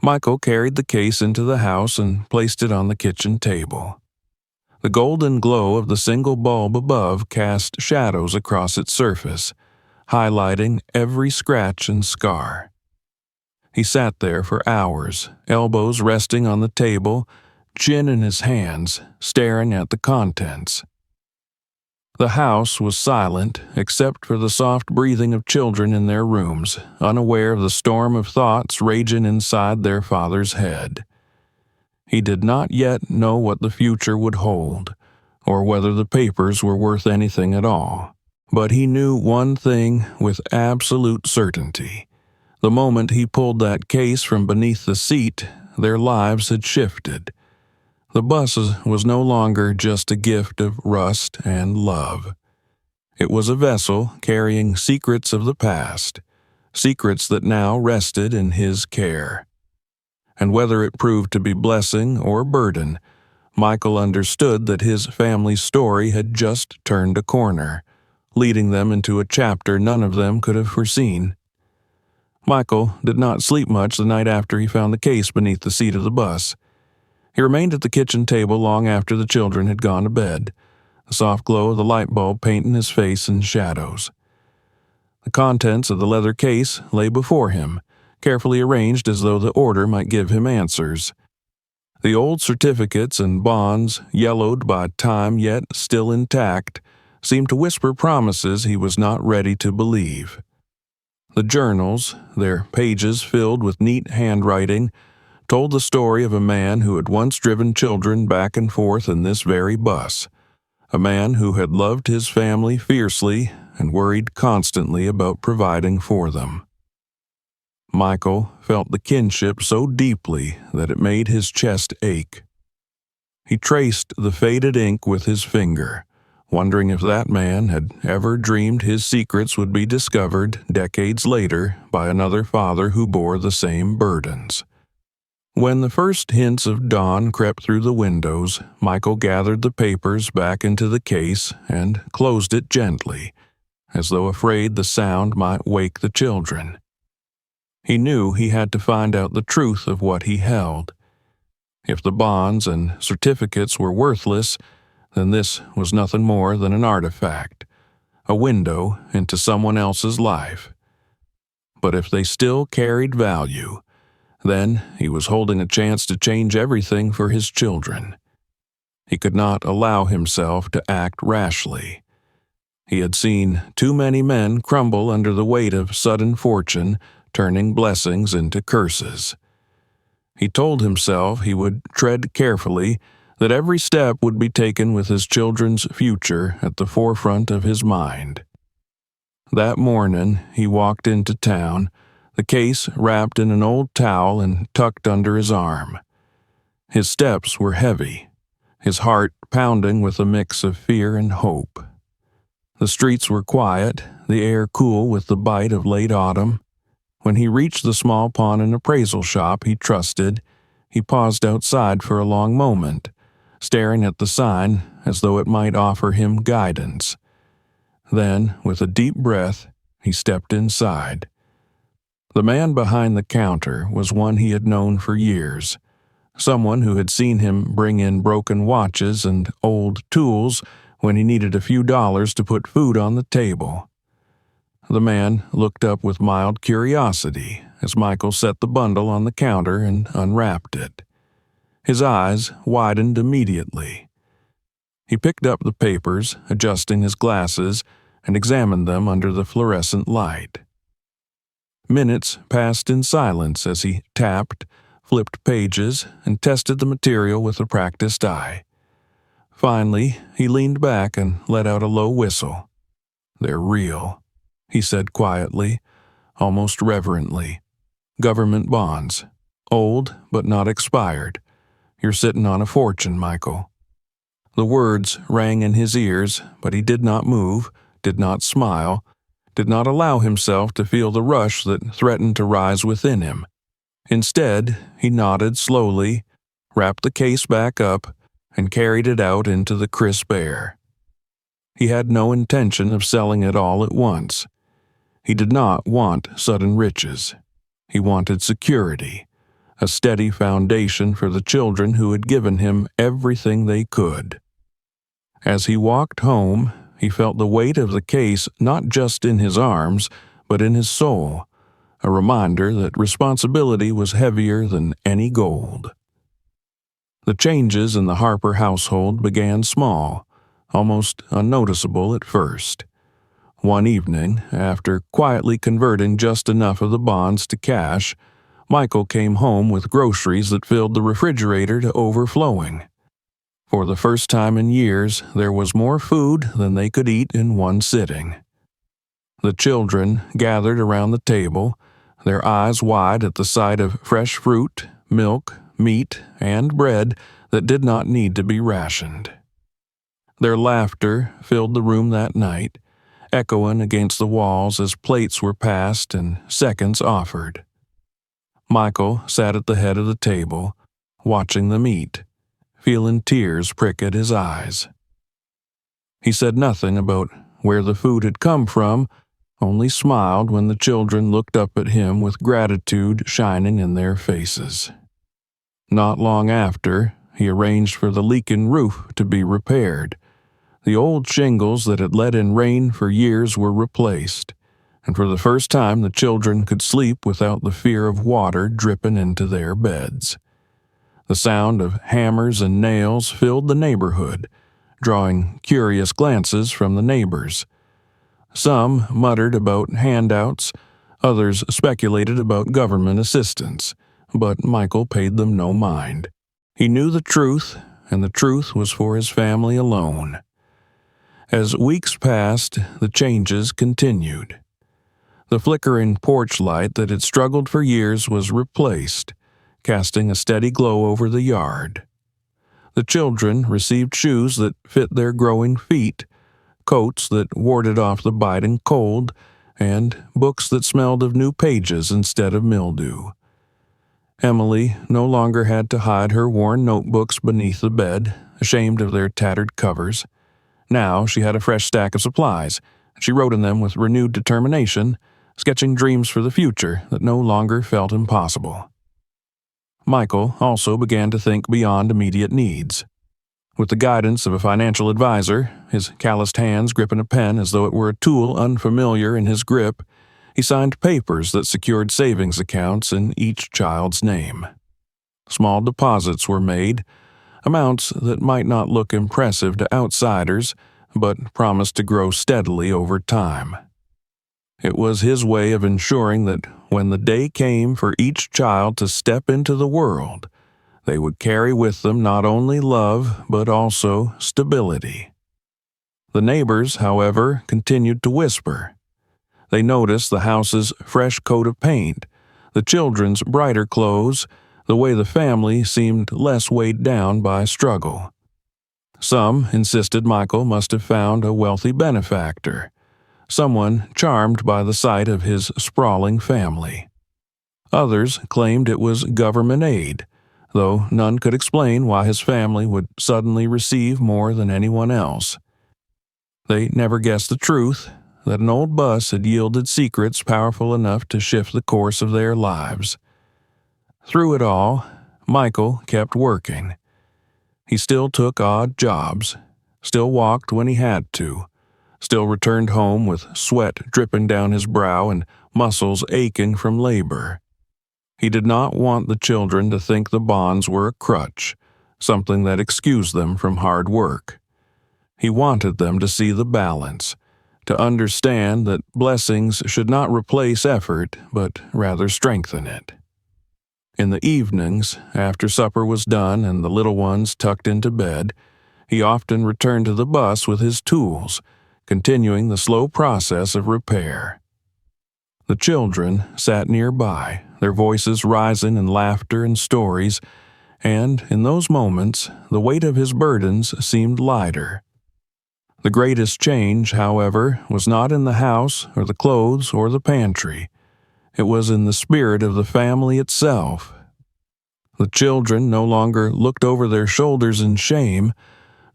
[SPEAKER 1] Michael carried the case into the house and placed it on the kitchen table. The golden glow of the single bulb above cast shadows across its surface, highlighting every scratch and scar. He sat there for hours, elbows resting on the table, chin in his hands, staring at the contents. The house was silent except for the soft breathing of children in their rooms, unaware of the storm of thoughts raging inside their father's head. He did not yet know what the future would hold, or whether the papers were worth anything at all. But he knew one thing with absolute certainty. The moment he pulled that case from beneath the seat, their lives had shifted. The bus was no longer just a gift of rust and love. It was a vessel carrying secrets of the past, secrets that now rested in his care. And whether it proved to be blessing or burden, Michael understood that his family's story had just turned a corner, leading them into a chapter none of them could have foreseen. Michael did not sleep much the night after he found the case beneath the seat of the bus. He remained at the kitchen table long after the children had gone to bed, the soft glow of the light bulb painting his face in shadows. The contents of the leather case lay before him, carefully arranged as though the order might give him answers. The old certificates and bonds, yellowed by time yet still intact, seemed to whisper promises he was not ready to believe. The journals, their pages filled with neat handwriting, told the story of a man who had once driven children back and forth in this very bus, a man who had loved his family fiercely and worried constantly about providing for them. Michael felt the kinship so deeply that it made his chest ache. He traced the faded ink with his finger, wondering if that man had ever dreamed his secrets would be discovered decades later by another father who bore the same burdens. When the first hints of dawn crept through the windows, Michael gathered the papers back into the case and closed it gently, as though afraid the sound might wake the children. He knew he had to find out the truth of what he held. If the bonds and certificates were worthless, then this was nothing more than an artifact, a window into someone else's life. But if they still carried value, then he was holding a chance to change everything for his children. He could not allow himself to act rashly. He had seen too many men crumble under the weight of sudden fortune, turning blessings into curses. He told himself he would tread carefully, that every step would be taken with his children's future at the forefront of his mind. That morning, he walked into town, the case wrapped in an old towel and tucked under his arm. His steps were heavy, his heart pounding with a mix of fear and hope. The streets were quiet, the air cool with the bite of late autumn. When he reached the small pawn and appraisal shop he trusted, he paused outside for a long moment, staring at the sign as though it might offer him guidance. Then, with a deep breath, he stepped inside. The man behind the counter was one he had known for years, someone who had seen him bring in broken watches and old tools when he needed a few dollars to put food on the table. The man looked up with mild curiosity as Michael set the bundle on the counter and unwrapped it. His eyes widened immediately. He picked up the papers, adjusting his glasses, and examined them under the fluorescent light. Minutes passed in silence as he tapped, flipped pages, and tested the material with a practiced eye. Finally, he leaned back and let out a low whistle. "They're real," he said quietly, almost reverently. "Government bonds. Old, but not expired. You're sitting on a fortune, Michael." The words rang in his ears, but he did not move, did not smile, did not allow himself to feel the rush that threatened to rise within him. Instead, he nodded slowly, wrapped the case back up, and carried it out into the crisp air. He had no intention of selling it all at once. He did not want sudden riches. He wanted security, a steady foundation for the children who had given him everything they could. As he walked home, he felt the weight of the case not just in his arms, but in his soul, a reminder that responsibility was heavier than any gold. The changes in the Harper household began small, almost unnoticeable at first. One evening, after quietly converting just enough of the bonds to cash, Michael came home with groceries that filled the refrigerator to overflowing. For the first time in years, there was more food than they could eat in one sitting. The children gathered around the table, their eyes wide at the sight of fresh fruit, milk, meat, and bread that did not need to be rationed. Their laughter filled the room that night, echoing against the walls as plates were passed and seconds offered. Michael sat at the head of the table, watching them eat, feeling tears prick at his eyes. He said nothing about where the food had come from, only smiled when the children looked up at him with gratitude shining in their faces. Not long after, he arranged for the leaking roof to be repaired. The old shingles that had let in rain for years were replaced, and for the first time the children could sleep without the fear of water dripping into their beds. The sound of hammers and nails filled the neighborhood, drawing curious glances from the neighbors. Some muttered about handouts, others speculated about government assistance, but Michael paid them no mind. He knew the truth, and the truth was for his family alone. As weeks passed, the changes continued. The flickering porch light that had struggled for years was replaced, casting a steady glow over the yard. The children received shoes that fit their growing feet, coats that warded off the biting cold, and books that smelled of new pages instead of mildew. Emily no longer had to hide her worn notebooks beneath the bed, ashamed of their tattered covers. Now she had a fresh stack of supplies, and she wrote in them with renewed determination, sketching dreams for the future that no longer felt impossible. Michael also began to think beyond immediate needs. With the guidance of a financial advisor, his calloused hands gripping a pen as though it were a tool unfamiliar in his grip, he signed papers that secured savings accounts in each child's name. Small deposits were made, amounts that might not look impressive to outsiders, but promised to grow steadily over time. It was his way of ensuring that when the day came for each child to step into the world, They would carry with them not only love, but also stability. The neighbors, however, continued to whisper. They noticed the house's fresh coat of paint, the children's brighter clothes, the way the family seemed less weighed down by struggle. Some insisted Michael must have found a wealthy benefactor, someone charmed by the sight of his sprawling family. Others claimed it was government aid, though none could explain why his family would suddenly receive more than anyone else. They never guessed the truth, that an old bus had yielded secrets powerful enough to shift the course of their lives. Through it all, Michael kept working. He still took odd jobs, still walked when he had to, still returned home with sweat dripping down his brow and muscles aching from labor. He did not want the children to think the bonds were a crutch, something that excused them from hard work. He wanted them to see the balance, to understand that blessings should not replace effort, but rather strengthen it. In the evenings, after supper was done and the little ones tucked into bed, he often returned to the bus with his tools, continuing the slow process of repair. The children sat nearby, their voices rising in laughter and stories, and in those moments the weight of his burdens seemed lighter. The greatest change, however, was not in the house or the clothes or the pantry. It was in the spirit of the family itself. The children no longer looked over their shoulders in shame,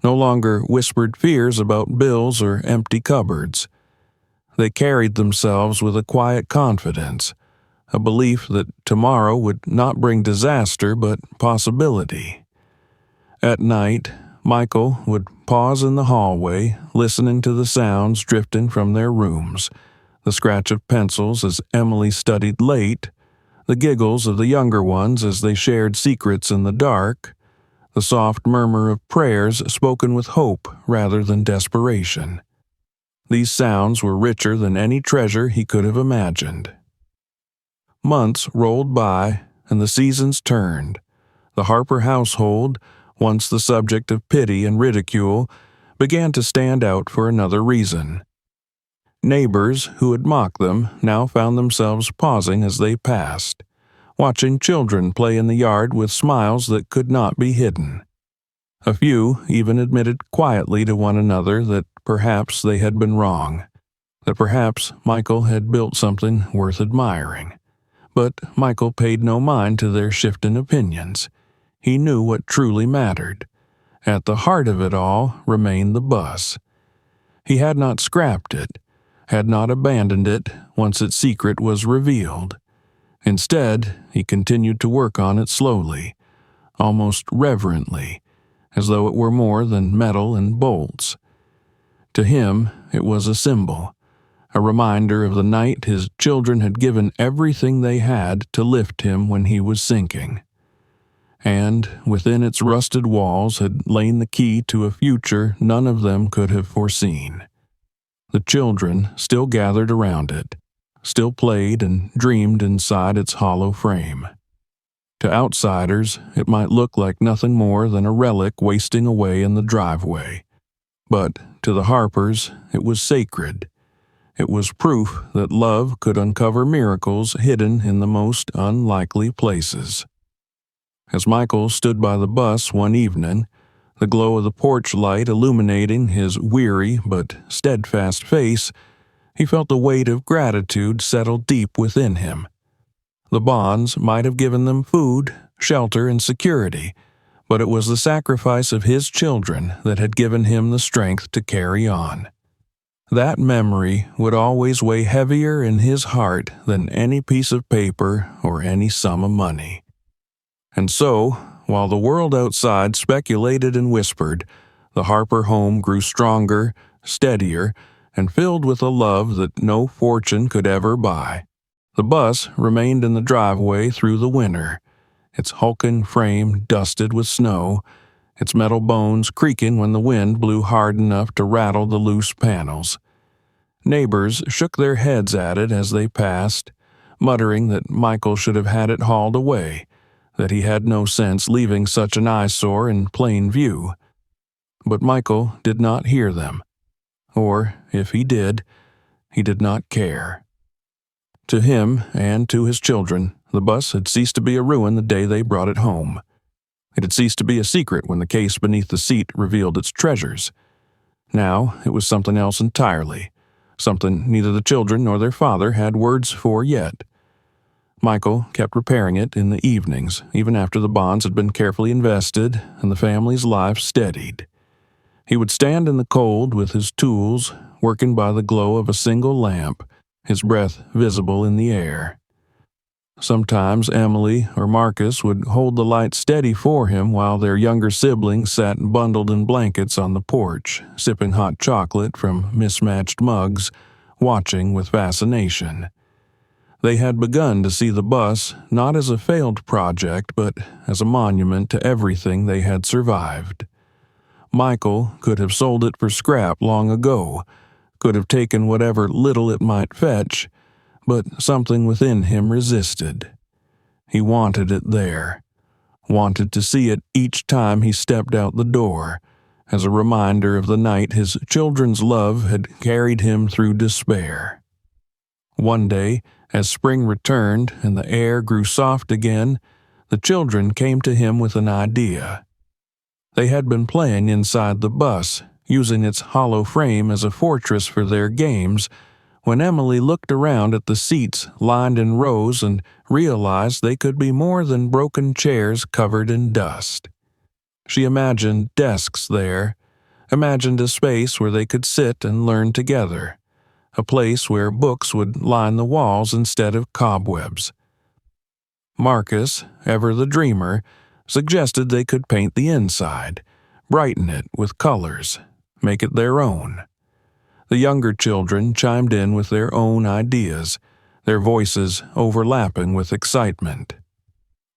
[SPEAKER 1] no longer whispered fears about bills or empty cupboards. They carried themselves with a quiet confidence, a belief that tomorrow would not bring disaster but possibility. At night, Michael would pause in the hallway, listening to the sounds drifting from their rooms, the scratch of pencils as Emily studied late, the giggles of the younger ones as they shared secrets in the dark, the soft murmur of prayers spoken with hope rather than desperation. These sounds were richer than any treasure he could have imagined. Months rolled by, and the seasons turned. The Harper household, once the subject of pity and ridicule, began to stand out for another reason. Neighbors who had mocked them now found themselves pausing as they passed, watching children play in the yard with smiles that could not be hidden. A few even admitted quietly to one another that perhaps they had been wrong, that perhaps Michael had built something worth admiring. But Michael paid no mind to their shifting opinions. He knew what truly mattered. At the heart of it all remained the bus. He had not scrapped it, had not abandoned it once its secret was revealed. Instead, he continued to work on it slowly, almost reverently, as though it were more than metal and bolts. To him, it was a symbol, a reminder of the night his children had given everything they had to lift him when he was sinking. And within its rusted walls had lain the key to a future none of them could have foreseen. The children still gathered around it, still played and dreamed inside its hollow frame. To outsiders, it might look like nothing more than a relic wasting away in the driveway. But to the Harpers, it was sacred. It was proof that love could uncover miracles hidden in the most unlikely places. As Michael stood by the bus one evening, the glow of the porch light illuminating his weary but steadfast face, he felt the weight of gratitude settle deep within him. The bonds might have given them food, shelter, and security, but it was the sacrifice of his children that had given him the strength to carry on. That memory would always weigh heavier in his heart than any piece of paper or any sum of money. And so, while the world outside speculated and whispered, the Harper home grew stronger, steadier, and filled with a love that no fortune could ever buy. The bus remained in the driveway through the winter, its hulking frame dusted with snow, its metal bones creaking when the wind blew hard enough to rattle the loose panels. Neighbors shook their heads at it as they passed, muttering that Michael should have had it hauled away, that he had no sense leaving such an eyesore in plain view. But Michael did not hear them, or, if he did not care. To him and to his children, the bus had ceased to be a ruin the day they brought it home. It had ceased to be a secret when the case beneath the seat revealed its treasures. Now it was something else entirely, something neither the children nor their father had words for yet. Michael kept repairing it in the evenings, even after the bonds had been carefully invested and the family's life steadied. He would stand in the cold with his tools, working by the glow of a single lamp, his breath visible in the air. Sometimes Emily or Marcus would hold the light steady for him while their younger siblings sat bundled in blankets on the porch, sipping hot chocolate from mismatched mugs, watching with fascination. They had begun to see the bus not as a failed project, but as a monument to everything they had survived. Michael could have sold it for scrap long ago, could have taken whatever little it might fetch, but something within him resisted. He wanted it there, wanted to see it each time he stepped out the door, as a reminder of the night his children's love had carried him through despair. One day, as spring returned and the air grew soft again, the children came to him with an idea. They had been playing inside the bus, using its hollow frame as a fortress for their games, when Emily looked around at the seats lined in rows and realized they could be more than broken chairs covered in dust. She imagined desks there, imagined a space where they could sit and learn together, a place where books would line the walls instead of cobwebs. Marcus, ever the dreamer, suggested they could paint the inside, brighten it with colors, make it their own. The younger children chimed in with their own ideas, their voices overlapping with excitement.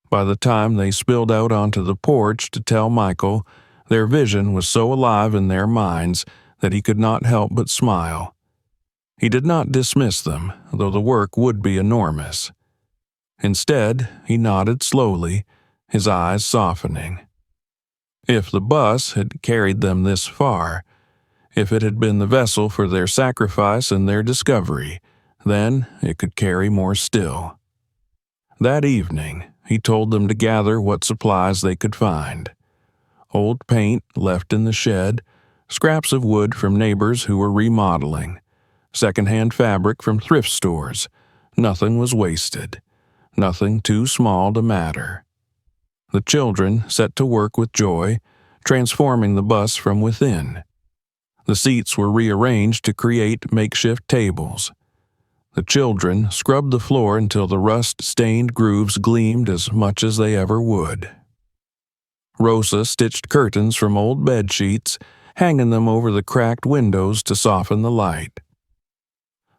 [SPEAKER 1] By the time they spilled out onto the porch to tell Michael, their vision was so alive in their minds that he could not help but smile. He did not dismiss them, though the work would be enormous. Instead, he nodded slowly, his eyes softening. If the bus had carried them this far, if it had been the vessel for their sacrifice and their discovery, then it could carry more still. That evening, he told them to gather what supplies they could find. Old paint left in the shed, scraps of wood from neighbors who were remodeling, second-hand fabric from thrift stores. Nothing was wasted, nothing too small to matter. The children set to work with joy, transforming the bus from within. The seats were rearranged to create makeshift tables. The children scrubbed the floor until the rust-stained grooves gleamed as much as they ever would. Rosa stitched curtains from old bed sheets, hanging them over the cracked windows to soften the light.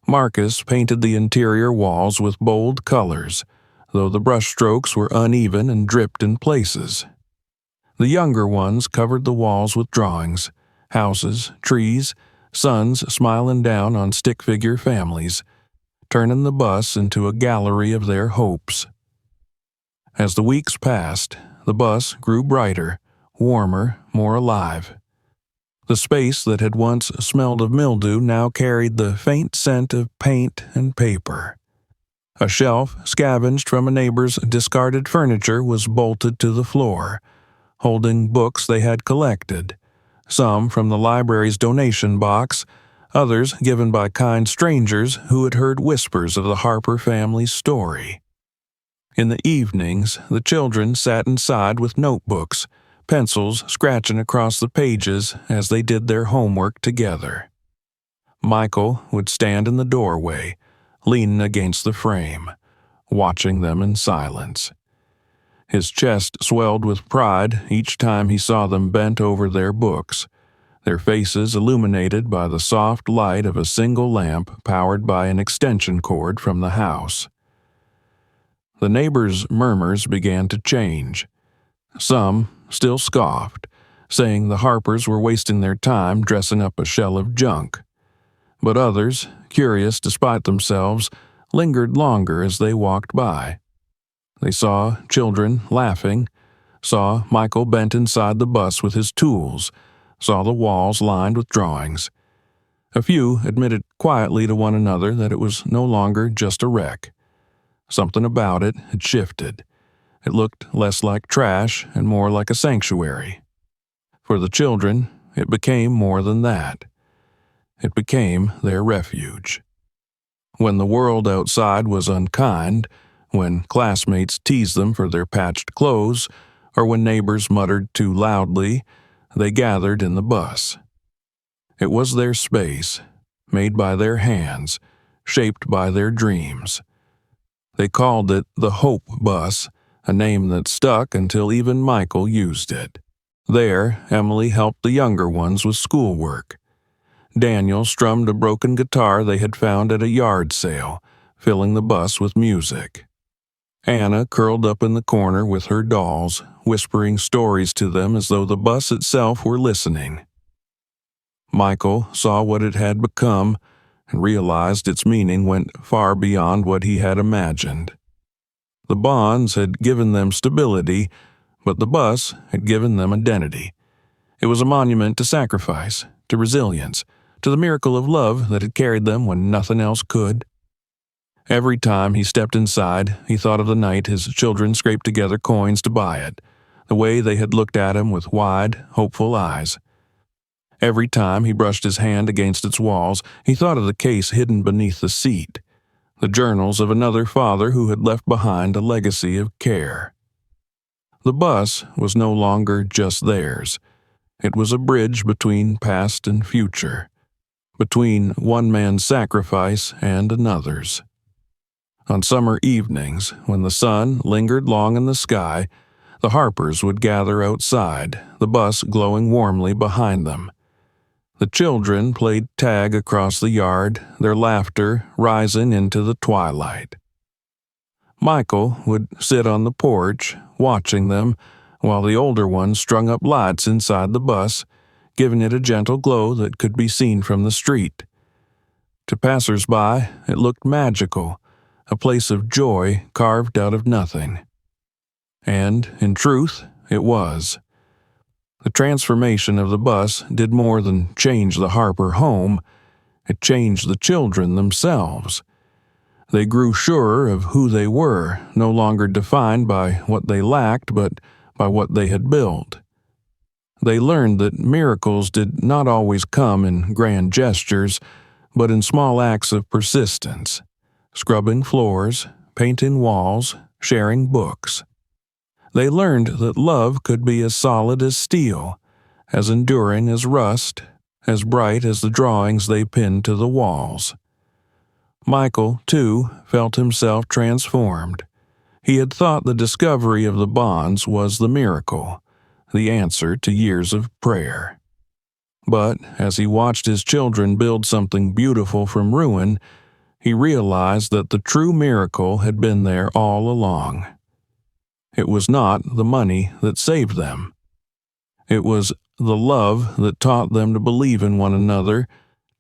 [SPEAKER 1] Marcus painted the interior walls with bold colors, though the brushstrokes were uneven and dripped in places. The younger ones covered the walls with drawings, houses, trees, suns smiling down on stick-figure families, turning the bus into a gallery of their hopes. As the weeks passed, the bus grew brighter, warmer, more alive. The space that had once smelled of mildew now carried the faint scent of paint and paper. A shelf scavenged from a neighbor's discarded furniture was bolted to the floor, holding books they had collected, some from the library's donation box, others given by kind strangers who had heard whispers of the Harper family's story. In the evenings, the children sat inside with notebooks, pencils scratching across the pages as they did their homework together. Michael would stand in the doorway, leaning against the frame, watching them in silence. His chest swelled with pride each time he saw them bent over their books, their faces illuminated by the soft light of a single lamp powered by an extension cord from the house. The neighbors' murmurs began to change. Some still scoffed, saying the Harpers were wasting their time dressing up a shell of junk. But others, curious despite themselves, lingered longer as they walked by. They saw children laughing, saw Michael bent inside the bus with his tools, saw the walls lined with drawings. A few admitted quietly to one another that it was no longer just a wreck. Something about it had shifted. It looked less like trash and more like a sanctuary. For the children, it became more than that. It became their refuge. When the world outside was unkind, when classmates teased them for their patched clothes, or when neighbors muttered too loudly, they gathered in the bus. It was their space, made by their hands, shaped by their dreams. They called it the Hope Bus, a name that stuck until even Michael used it. There, Emily helped the younger ones with schoolwork. Daniel strummed a broken guitar they had found at a yard sale, filling the bus with music. Anna curled up in the corner with her dolls, whispering stories to them as though the bus itself were listening. Michael saw what it had become and realized its meaning went far beyond what he had imagined. The bonds had given them stability, but the bus had given them identity. It was a monument to sacrifice, to resilience, to the miracle of love that had carried them when nothing else could. Every time he stepped inside, he thought of the night his children scraped together coins to buy it, the way they had looked at him with wide, hopeful eyes. Every time he brushed his hand against its walls, he thought of the case hidden beneath the seat, the journals of another father who had left behind a legacy of care. The bus was no longer just theirs. It was a bridge between past and future, between one man's sacrifice and another's. On summer evenings, when the sun lingered long in the sky, the Harpers would gather outside, the bus glowing warmly behind them. The children played tag across the yard, their laughter rising into the twilight. Michael would sit on the porch, watching them, while the older ones strung up lights inside the bus, giving it a gentle glow that could be seen from the street. To passers-by, it looked magical, a place of joy carved out of nothing. And, in truth, it was. The transformation of the bus did more than change the Harper home. It changed the children themselves. They grew surer of who they were, no longer defined by what they lacked, but by what they had built. They learned that miracles did not always come in grand gestures, but in small acts of persistence, scrubbing floors, painting walls, sharing books. They learned that love could be as solid as steel, as enduring as rust, as bright as the drawings they pinned to the walls. Michael, too, felt himself transformed. He had thought the discovery of the bonds was the miracle, the answer to years of prayer. But as he watched his children build something beautiful from ruin, he realized that the true miracle had been there all along. It was not the money that saved them. It was the love that taught them to believe in one another,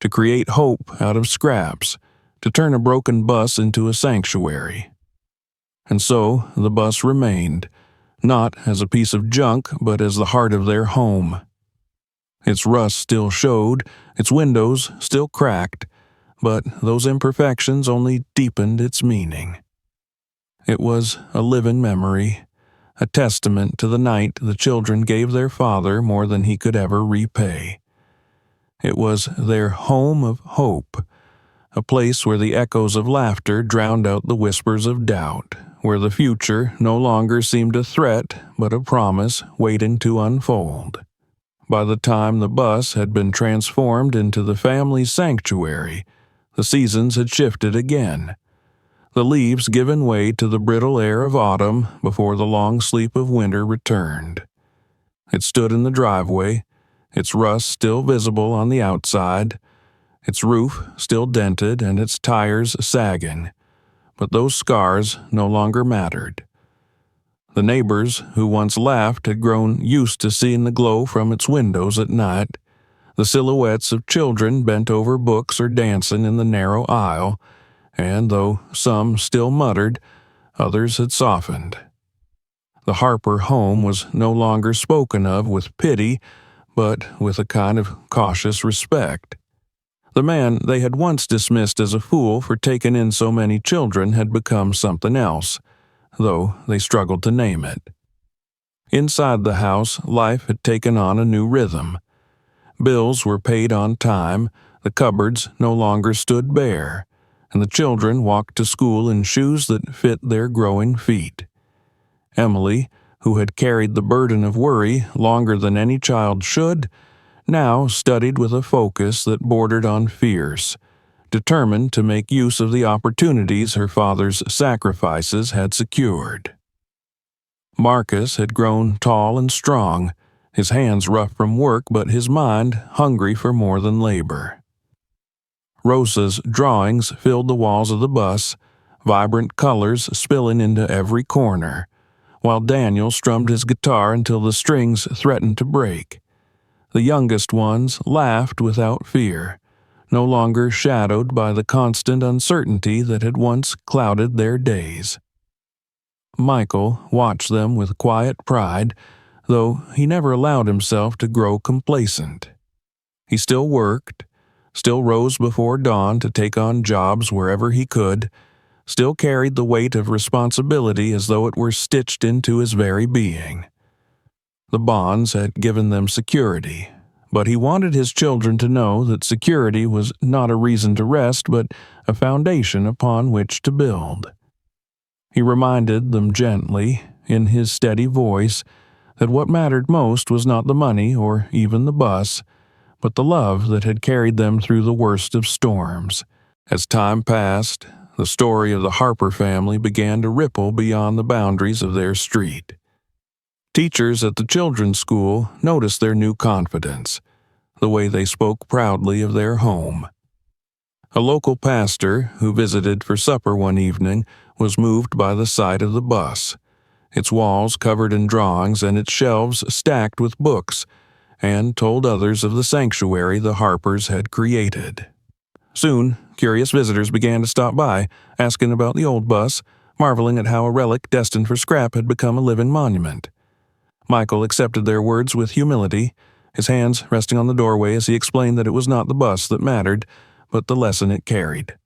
[SPEAKER 1] to create hope out of scraps, to turn a broken bus into a sanctuary. And so the bus remained, not as a piece of junk, but as the heart of their home. Its rust still showed, its windows still cracked, but those imperfections only deepened its meaning. It was a living memory, a testament to the night the children gave their father more than he could ever repay. It was their home of hope, a place where the echoes of laughter drowned out the whispers of doubt, where the future no longer seemed a threat but a promise waiting to unfold. By the time the bus had been transformed into the family sanctuary, the seasons had shifted again. The leaves given way to the brittle air of autumn before the long sleep of winter returned. It stood in the driveway, its rust still visible on the outside, its roof still dented and its tires sagging, but those scars no longer mattered. The neighbors who once laughed had grown used to seeing the glow from its windows at night, the silhouettes of children bent over books or dancing in the narrow aisle, and though some still muttered, Others had softened. The Harper home was no longer spoken of with pity, but with a kind of cautious respect. The man they had once dismissed as a fool for taking in so many children had become something else, though they struggled to name it. Inside the house, life had taken on a new rhythm. Bills were paid on time, the cupboards no longer stood bare, and the children walked to school in shoes that fit their growing feet. Emily, who had carried the burden of worry longer than any child should, now studied with a focus that bordered on fierce, determined to make use of the opportunities her father's sacrifices had secured. Marcus had grown tall and strong, his hands rough from work but his mind hungry for more than labor. Rosa's drawings filled the walls of the bus, vibrant colors spilling into every corner, while Daniel strummed his guitar until the strings threatened to break. The youngest ones laughed without fear, no longer shadowed by the constant uncertainty that had once clouded their days. Michael watched them with quiet pride, though he never allowed himself to grow complacent. He still worked, still rose before dawn to take on jobs wherever he could, still carried the weight of responsibility as though it were stitched into his very being. The bonds had given them security, but he wanted his children to know that security was not a reason to rest, but a foundation upon which to build. He reminded them gently, in his steady voice, that what mattered most was not the money or even the bus, but the love that had carried them through the worst of storms. As time passed, the story of the Harper family began to ripple beyond the boundaries of their street. Teachers at the children's school noticed their new confidence, the way they spoke proudly of their home. A local pastor, who visited for supper one evening, was moved by the sight of the bus, its walls covered in drawings and its shelves stacked with books, and told others of the sanctuary the Harpers had created. Soon, curious visitors began to stop by, asking about the old bus, marveling at how a relic destined for scrap had become a living monument. Michael accepted their words with humility, his hands resting on the doorway as he explained that it was not the bus that mattered, but the lesson it carried.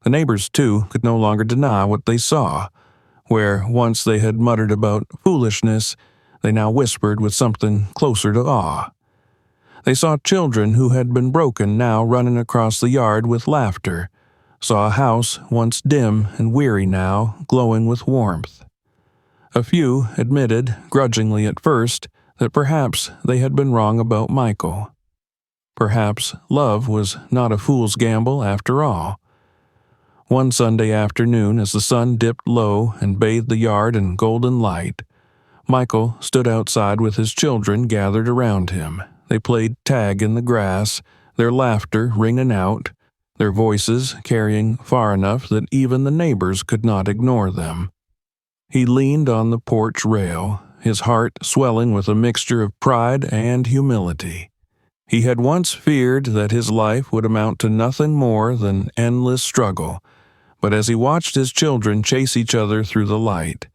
[SPEAKER 1] The neighbors, too, could no longer deny what they saw. Where once they had muttered about foolishness, they now whispered with something closer to awe. They saw children who had been broken now running across the yard with laughter, saw a house once dim and weary now glowing with warmth. A few admitted, grudgingly at first, that perhaps they had been wrong about Michael. Perhaps love was not a fool's gamble after all. One Sunday afternoon, as the sun dipped low and bathed the yard in golden light, Michael stood outside with his children gathered around him. They played tag in the grass, their laughter ringing out, their voices carrying far enough that even the neighbors could not ignore them. He leaned on the porch rail, his heart swelling with a mixture of pride and humility. He had once feared that his life would amount to nothing more than endless struggle, but as he watched his children chase each other through the light,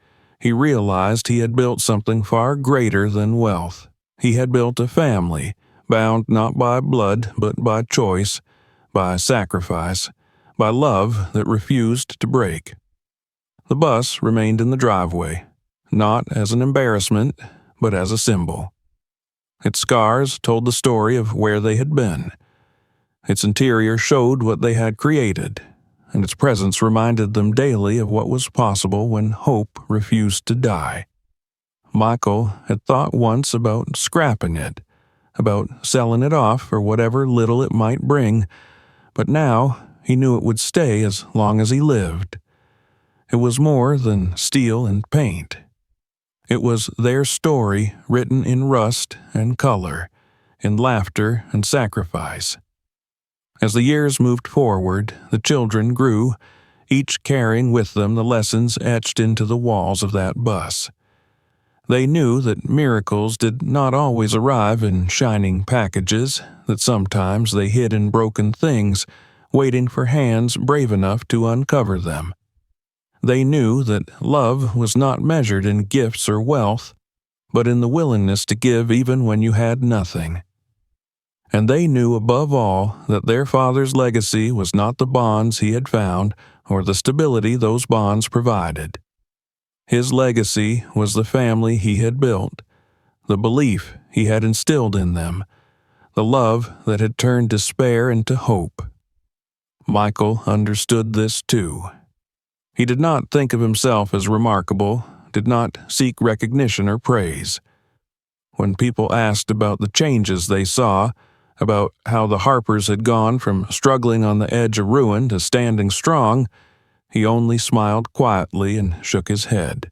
[SPEAKER 1] he realized he had built something far greater than wealth. He had built a family, bound not by blood but by choice, by sacrifice, by love that refused to break. The bus remained in the driveway, not as an embarrassment, but as a symbol. Its scars told the story of where they had been. Its interior showed what they had created, and its presence reminded them daily of what was possible when hope refused to die. Michael had thought once about scrapping it, about selling it off for whatever little it might bring, but now he knew it would stay as long as he lived. It was more than steel and paint. It was their story written in rust and color, in laughter and sacrifice. As the years moved forward, the children grew, each carrying with them the lessons etched into the walls of that bus. They knew that miracles did not always arrive in shining packages, that sometimes they hid in broken things, waiting for hands brave enough to uncover them. They knew that love was not measured in gifts or wealth, but in the willingness to give even when you had nothing. And they knew above all that their father's legacy was not the bonds he had found or the stability those bonds provided. His legacy was the family he had built, the belief he had instilled in them, the love that had turned despair into hope. Michael understood this too. He did not think of himself as remarkable, did not seek recognition or praise. When people asked about the changes they saw, about how the Harpers had gone from struggling on the edge of ruin to standing strong, he only smiled quietly and shook his head.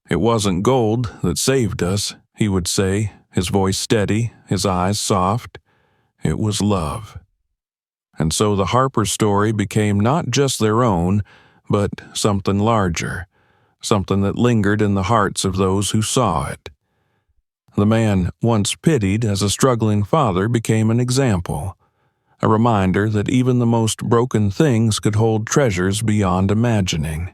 [SPEAKER 1] "It wasn't gold that saved us," he would say, his voice steady, his eyes soft. "It was love." And so the Harper story became not just their own, but something larger, something that lingered in the hearts of those who saw it. The man once pitied as a struggling father became an example, a reminder that even the most broken things could hold treasures beyond imagining.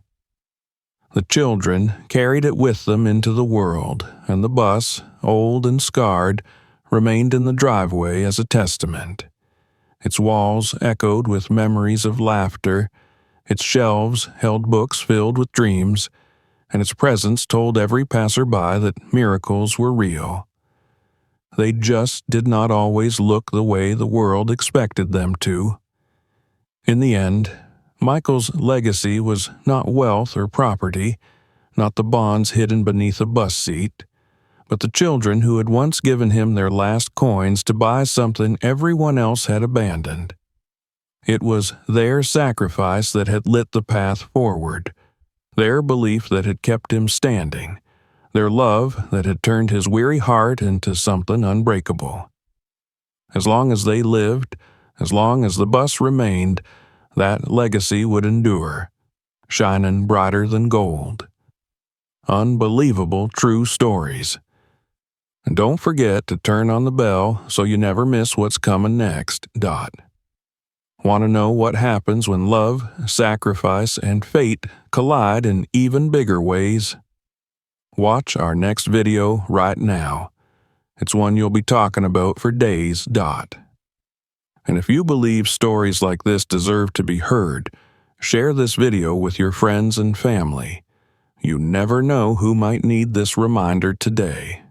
[SPEAKER 1] The children carried it with them into the world, and the bus, old and scarred, remained in the driveway as a testament. Its walls echoed with memories of laughter, its shelves held books filled with dreams, and its presence told every passerby that miracles were real. They just did not always look the way the world expected them to. In the end, Michael's legacy was not wealth or property, not the bonds hidden beneath a bus seat, but the children who had once given him their last coins to buy something everyone else had abandoned. It was their sacrifice that had lit the path forward, their belief that had kept him standing, their love that had turned his weary heart into something unbreakable. As long as they lived, as long as the bus remained, that legacy would endure, shining brighter than gold. Unbelievable true stories. And don't forget to turn on the bell so you never miss what's coming next. Want to know what happens when love, sacrifice, and fate collide in even bigger ways? Watch our next video right now. It's one you'll be talking about for days. And if you believe stories like this deserve to be heard, share this video with your friends and family. You never know who might need this reminder today.